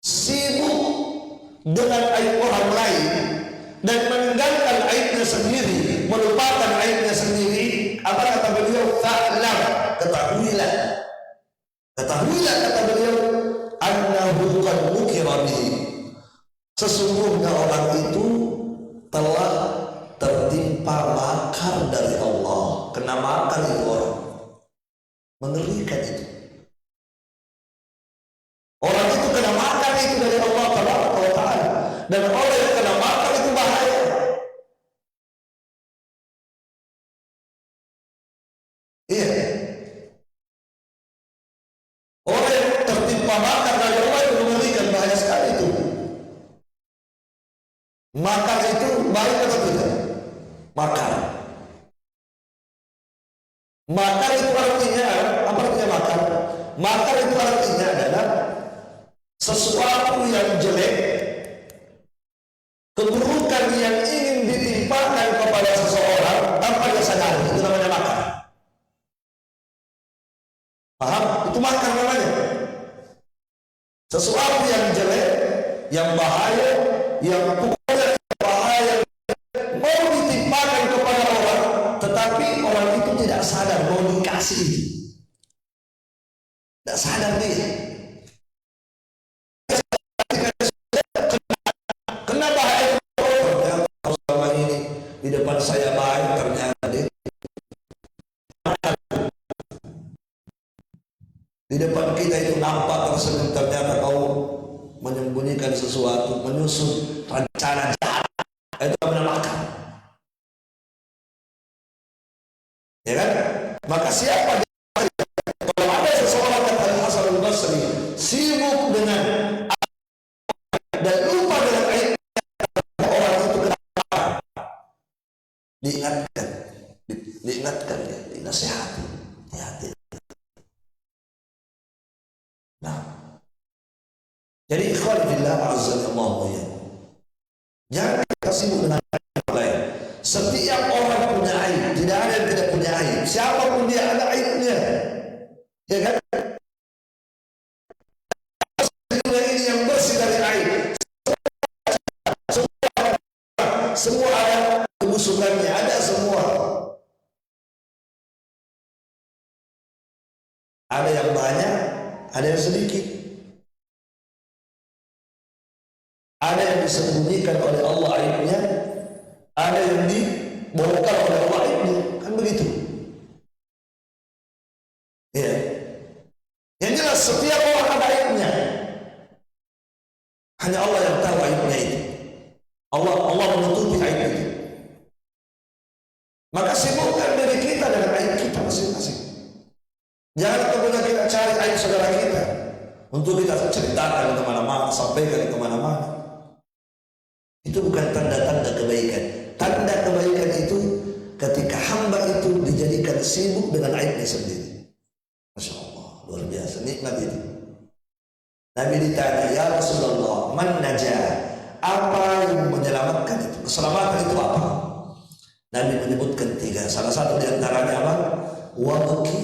sibuk dengan aib orang lain dan meninggalkan aibnya sendiri, melupakan aibnya sendiri, apa kata beliau? Fa'lam, ketahuilah kata beliau, annahu qad mukira bihi, sesungguhnya orang itu telah tertimpa makar dari Allah. Kena makar itu orang, mengerikan itu. Orang itu kena makar itu dari Allah Tabaraka wa Ta'ala, dan orang yang kena makar itu bahaya. Iya, orang yang tertimpa makar dari Allah itu mengerikan, bahaya sekali itu. Makar itu baik atau tidak? Makar itu artinya apa? Artinya makar. Makar itu artinya adalah sesuatu yang jelek, keburukan yang ingin ditimpakan kepada seseorang tanpa dia sadari, itu namanya makar. Paham? Itu makar namanya. Sesuatu yang jelek, yang bahaya, yang pokoknya bahaya, mau ditimpakan kepada orang, tetapi orang itu tidak sadar mau dikasih itu. Tidak sadar dia. Kena bahaya orang. Selama ini di depan saya baik, ternyata dia di depan kita itu nampak tersenyum, ternyata kau menyembunyikan sesuatu, menyusun rencana jahat. Itu namanya makar. Ya kan? Maka siapa kalau ada seseorang kata Al-Hasan al-Basri sibuk dengan dan lupa dengan aib orang itu, kenapa? Diingatkan ya, dinasihati, hati. Nah, jadi ikhwan fillah azza wa jalla, jangan kita sibuk dengan orang lain. Setiap orang punya aib, tidak ada yang tidak punya aib. Siapapun dia ada aibnya, ya kan? Ini yang bersih dari aib. Semua ada kebusukannya, ada semua. Ada yang banyak, ada yang sedikit. Ada yang disembunyikan oleh Allah aibnya, ada yang dibongkar oleh Allah aibnya, kan begitu. Ya. Yang jelas setiap orang ada aibnya. Hanya Allah yang tahu aibnya itu. Allah menutupi aib itu. Maka sibukkan diri kita dengan aib kita masing-masing. Jangan kemudian kita cari aib saudara kita untuk kita ceritakan kemana-mana, sampaikan kemana-mana. Itu bukan tanda-tanda kebaikan. Tanda kebaikan itu ketika hamba itu dijadikan sibuk dengan aibnya sendiri. Masya Allah, luar biasa, nikmat itu. Nabi ditanya, ya Rasulullah, man najah? Apa yang menyelamatkan itu? Keselamatan itu apa? Nabi menyebutkan 3. Salah satu di antaranya apa? Wabki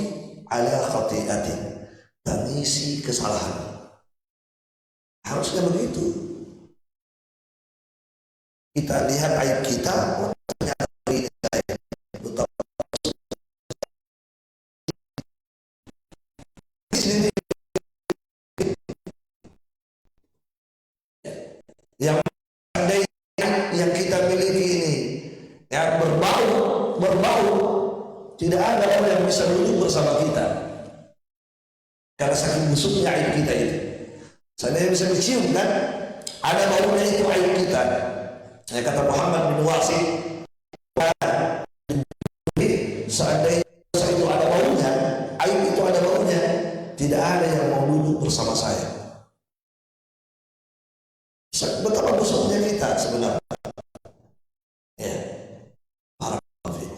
ala khati'atin, tangisi kesalahan. Harusnya begitu. Kita lihat aib kita, ternyata ini aib. Yang yang kita miliki ini yang berbau, tidak ada orang yang bisa duduk bersama kita karena saking busuknya aib kita itu. Saya bisa dicium kan, ada baunya itu aib kita. Saya kata Muhammad bin Wasi, seandainya itu ada baunya, aib itu ada baunya, tidak ada yang mau duduk bersama saya. Betapa busuknya kita sebenarnya. Ya, para kafir.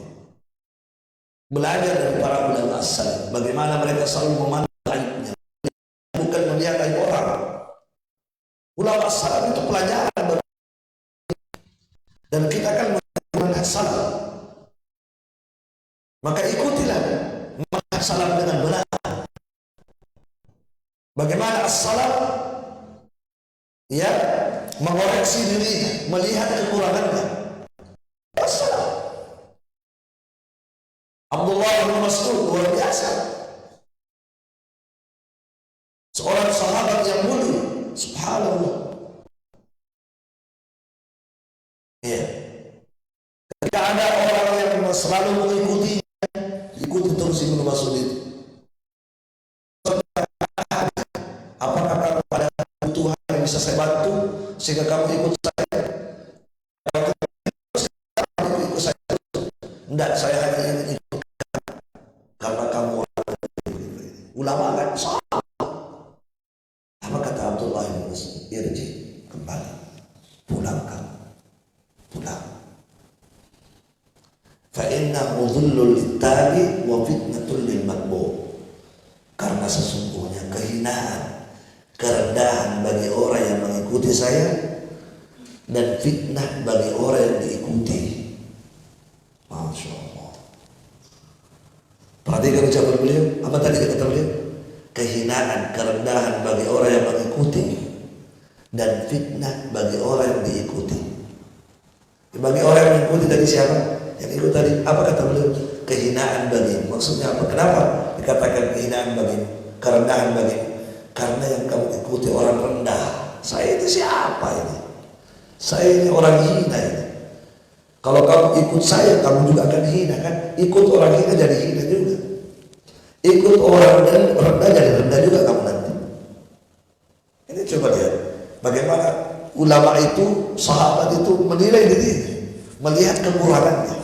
Belajar dari para ulama as-salaf, bagaimana mereka selalu memandang aibnya, bukan melihat aib orang. Ulama as-salaf itu pelajaran, dan kita kan manhaj salaf. Maka ikutilah manhaj salaf dengan benar. Bagaimana as-salaf ya mengoreksi dirinya, melihat kekurangannya. As-salaf. Abdullah bin Mas'ud luar biasa, seorang sahabat yang mulia, subhanallah. Ya. Ketika ada orang yang selalu mengikuti terus Ibnu Mas'ud itu, apakah kamu ada kebutuhan yang bisa saya bantu sehingga kamu ikut saya? Ikut saya? Enggak, saya hanya ingin ikut karena kamu ulama kan salah. Apa kata Abdullah bin Mas'ud? Irji, kembali, pulang kamu, pulang. Fa innahu dhullul littabi wa fitnatul lil matbu'. Karena sesungguhnya kehinaan, kerendahan bagi orang yang mengikuti saya dan fitnah bagi orang yang diikuti. Masya Allah. Perhatikan ucapan beliau. Apa tadi kata beliau? Kehinaan, kerendahan bagi orang yang mengikuti dan fitnah bagi orang yang diikuti. Bagi orang yang mengikuti tadi siapa? Yang ikut tadi. Apa kata beliau? Kehinaan bagi. Maksudnya apa? Kenapa dikatakan kehinaan bagi? Kerendahan bagi? Karena yang kamu ikuti orang rendah. Saya itu siapa ini? Saya ini orang hina ini. Kalau kamu ikut saya, kamu juga akan hina kan? Ikut orang hina jadi hina juga. Ikut orang rendah jadi rendah juga kamu nanti. Ini coba lihat bagaimana ulama itu, sahabat itu menilai diri, melihat kekurangannya.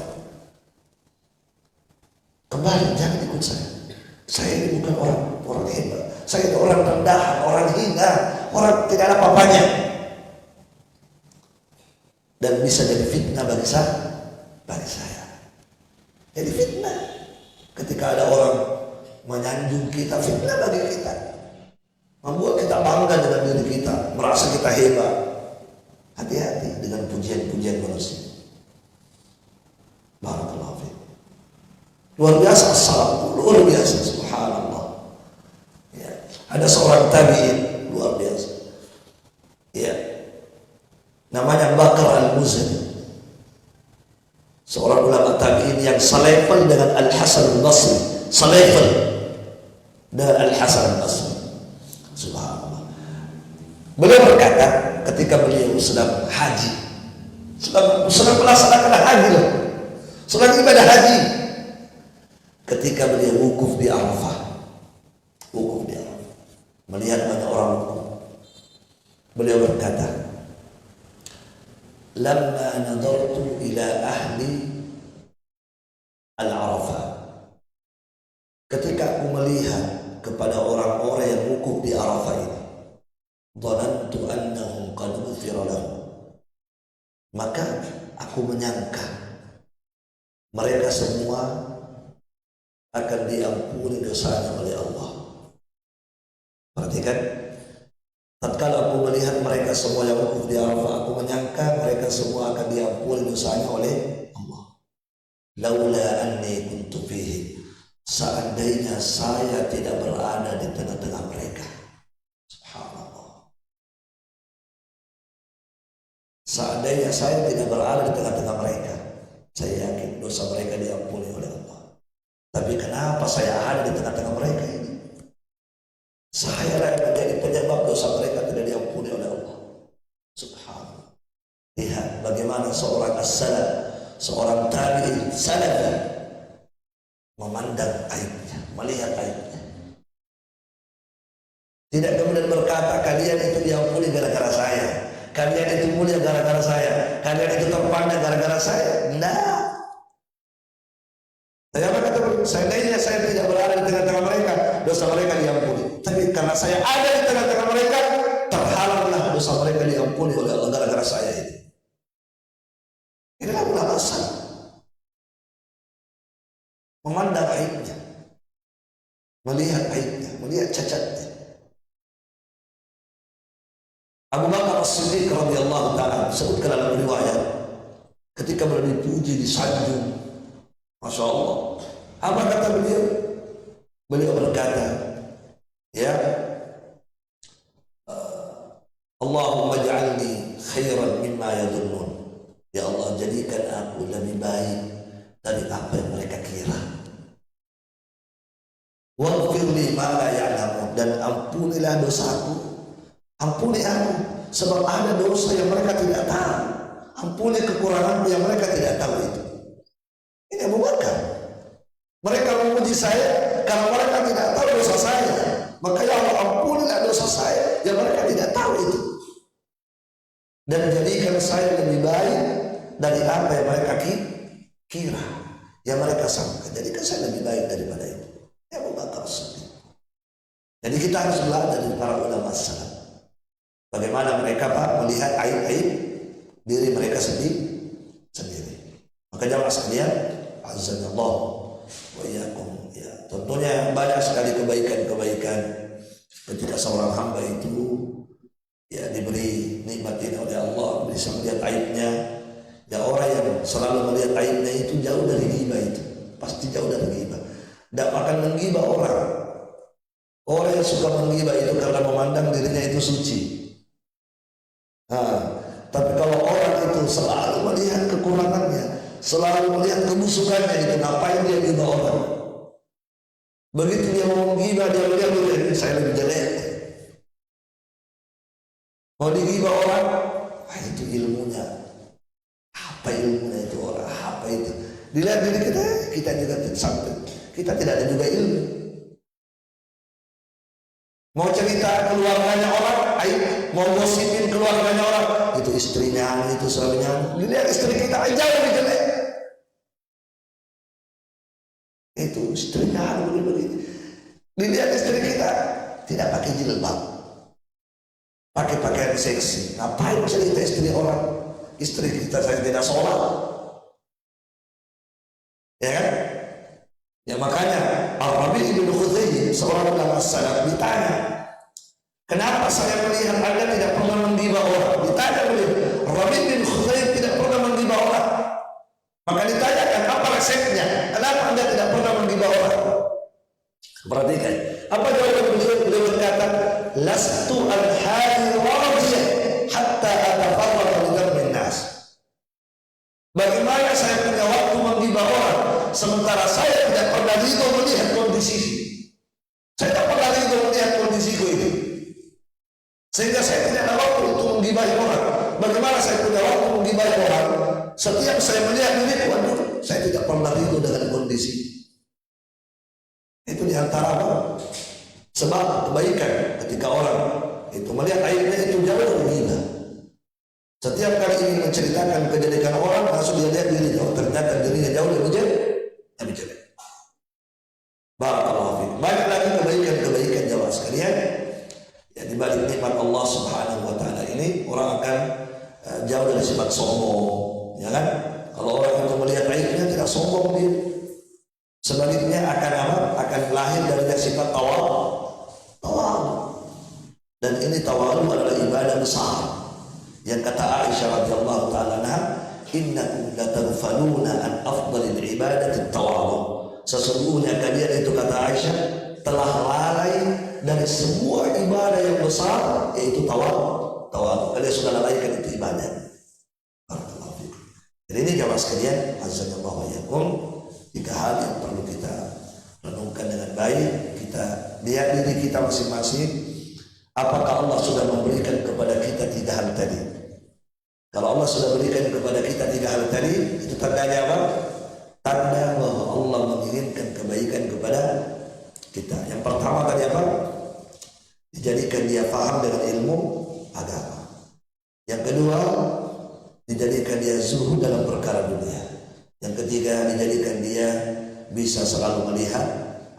Kembali, jangan ikut saya. Saya ini bukan orang hebat. Saya ini orang rendahan, orang hina, orang tidak ada apa-apanya. Dan bisa jadi fitnah bagi saya. Jadi fitnah ketika ada orang menyanjung kita, fitnah bagi kita, membuat kita bangga dengan diri kita, merasa kita hebat. Hati-hati dengan pujian-pujian manusia. Barakallahu fiik. Luar biasa as-salaf, luar biasa, subhanallah. Ya. Ada seorang tabi'in luar biasa. Ya. Namanya Bakar al-Muzani. Seorang ulama tabi'in yang selevel dengan Al-Hasan al-Basri, selevel dengan Al-Hasan al-Basri. Subhanallah. Beliau berkata ketika beliau sedang haji, sedang melaksanakan haji loh, sedang ibadah haji, ketika beliau wukuf di Arafah, melihat banyak orang wukuf, beliau berkata, lamma nadartu ila ahli al-Arafah, ketika aku melihat kepada di Arafah ini. Dhanantu annahum qad ghufira lahum. Maka aku menyangka mereka semua akan diampuni dosanya oleh Allah. Perhatikan, tatkala aku melihat mereka semua yang wukuf di Arafah, aku menyangka mereka semua akan diampuni dosanya oleh Allah. Laula anni kuntu fihi, seandainya saya tidak berada di tengah-tengah mereka. Subhanallah. Seandainya saya tidak berada di tengah-tengah mereka, saya yakin dosa mereka diampuni oleh Allah. Tapi kenapa saya ada di tengah-tengah mereka ini? Saya yang menjadi penyebab dosa mereka tidak diampuni oleh Allah. Subhanallah. Lihat bagaimana seorang as-salaf, seorang tabi'in salafi memandang aibnya, melihat aibnya. Tidak kemudian berkata kalian itu diampuni gara-gara saya, kalian itu mulia gara-gara saya, kalian itu terpandang gara-gara saya. Nah, saya berkata, seandainya saya tidak berada di tengah-tengah mereka, dosa mereka diampuni. Tapi karena saya ada di tengah-tengah mereka, terhalanglah dosa mereka diampuni oleh Allah gara-gara saya ini. Inilah alasan memandang aibnya, melihat aibnya, melihat cacatnya. Abu Bakar As-Siddiq radhiyallahu ta'ala disebutkan dalam riwayat ketika berada dipuji, disanjung, Masya Allah. Apa kata beliau? Beliau berkata, ya, Allahumma ja'alni khairan mimma yadhunnun. Ya Allah, jadikan aku lebih baik dari apa yang mereka kira. Waghfirli ma la ya'lamun, dan ampunilah dosaku. Ampuni aku, sebab ada dosa yang mereka tidak tahu. Ampuni kekuranganku yang mereka tidak tahu itu. Ini Abu Bakar. Mereka memuji saya karena mereka tidak tahu dosa saya. Maka ya Allah, ampunilah dosa saya yang mereka tidak tahu itu. Dan jadikan saya lebih baik dari apa yang mereka kira, yang mereka sangka. Jadikan saya lebih baik daripada itu. Ya Abu Bakar Siddiq. Jadi kita harus belajar dari para ulama salaf. Bagaimana mereka melihat aib-aib diri mereka sendiri. Maka jamaah sekalian, azanallah wa iyyakum, ya, tentunya banyak sekali kebaikan-kebaikan ketika seorang hamba itu ya diberi nikmat ini oleh Allah, bisa melihat aibnya. Ya, orang yang selalu melihat aibnya itu jauh dari ghibah, itu pasti jauh dari ghibah. Tidak akan menggibah orang. Orang yang suka menggibah itu karena memandang dirinya itu suci. Tapi kalau orang itu selalu melihat kekurangannya, selalu melihat kebusukannya, itu ngapain dia gibah orang? Begitu dia mau menggibah, dia melihat diri saya lebih jelek. Mau digibah orang, itu ilmunya. Apa ilmunya itu orang? Apa itu? Dilihat diri kita juga sampai kita tidak ada juga ilmu. Mau cerita keluarganya orang, mau gosipin keluarganya orang, itu istrinya, itu suaminya. Dilihat istri kita aja lebih jelek. Itu istrinya begitu. Dilihat istri kita tidak pakai jilbab, pakai pakaian seksi. Ngapain cerita istri orang? Istri kita saya tidak sholat, ya kan? Ya makanya Ar-Rabi' bin Khuzaimah, seorang ulama salaf, ditanya, kenapa saya melihat Anda tidak pernah menggibah orang? Ditanya beliau, Rabi' bin Khuzaimah tidak pernah menggibah orang. Maka ditanyakan, apa resepnya? Kenapa Anda tidak pernah menggibah orang? Perhatikan, apa jawaban beliau? Beliau berkata, lastu al-hadi radiyah hatta atafarraqa lidammin nas. Bagaimana saya punya waktu menggibah orang sementara saya tidak pernah ridho melihat kondisi. Saya tidak pernah ridho melihat kondisiku itu, sehingga saya tidak ada waktu untuk menggibahi orang. Bagaimana saya punya waktu menggibahi orang? Setiap saya melihat diriku, waduh, saya tidak pernah ridho dengan kondisi. Itu diantara apa? Sebab kebaikan ketika orang itu melihat aibnya itu jauh dari ghibah. Setiap kali ingin menceritakan kejelekan orang, langsung dia lihat dirinya, oh ternyata dirinya jauh lebih jelek. Barakallahu fiik. Banyak lagi kebaikan-kebaikan jamaah sekalian. balik nikmat Allah Subhanahu wa taala ini orang akan jauh dari sifat sombong, ya kan? Kalau orang itu melihat aibnya tidak sombong dia. Sebaliknya akan apa? Akan lahir dari sifat tawadhu. Dan ini tawadhu adalah ibadah besar. Yang kata Aisyah radhiyallahu taala anha, innakum lataghfaluna an afdalil ibadati tawadhu. Sesungguhnya kalian itu, kata Aisyah, telah lalai dari semua ibadah yang besar, yaitu tawadhu. Kalian sudah lalaikan itu ibadah. Jadi ini jamaah sekalian, azanallahu wa iyyakum, 3 hal yang perlu kita renungkan dengan baik. Kita lihat diri kita masing-masing, apakah Allah sudah memberikan kepada kita 3 hal tadi. Kalau Allah sudah berikan kepada kita 3 hal tadi, itu tandanya apa? Tanda bahwa Allah menginginkan kebaikan kepada kita. Yang pertama tadi apa? Dijadikan dia paham dengan ilmu agama. Yang kedua, dijadikan dia zuhud dalam perkara dunia. Yang ketiga, dijadikan dia bisa selalu melihat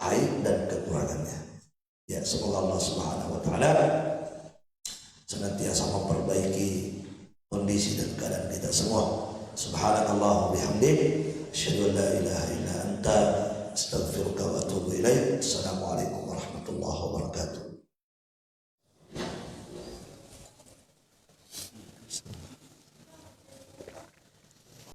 aib dan kekurangannya. Ya, semoga Allah Subhanahu wa taala senantiasa memperbaiki kondisi dan keadaan kita semua. Subhanakallah bihamdik, asyhadu an la ilaha illa anta, astaghfiruka wa atubu ilaik. Assalamualaikum warahmatullahi wabarakatuh.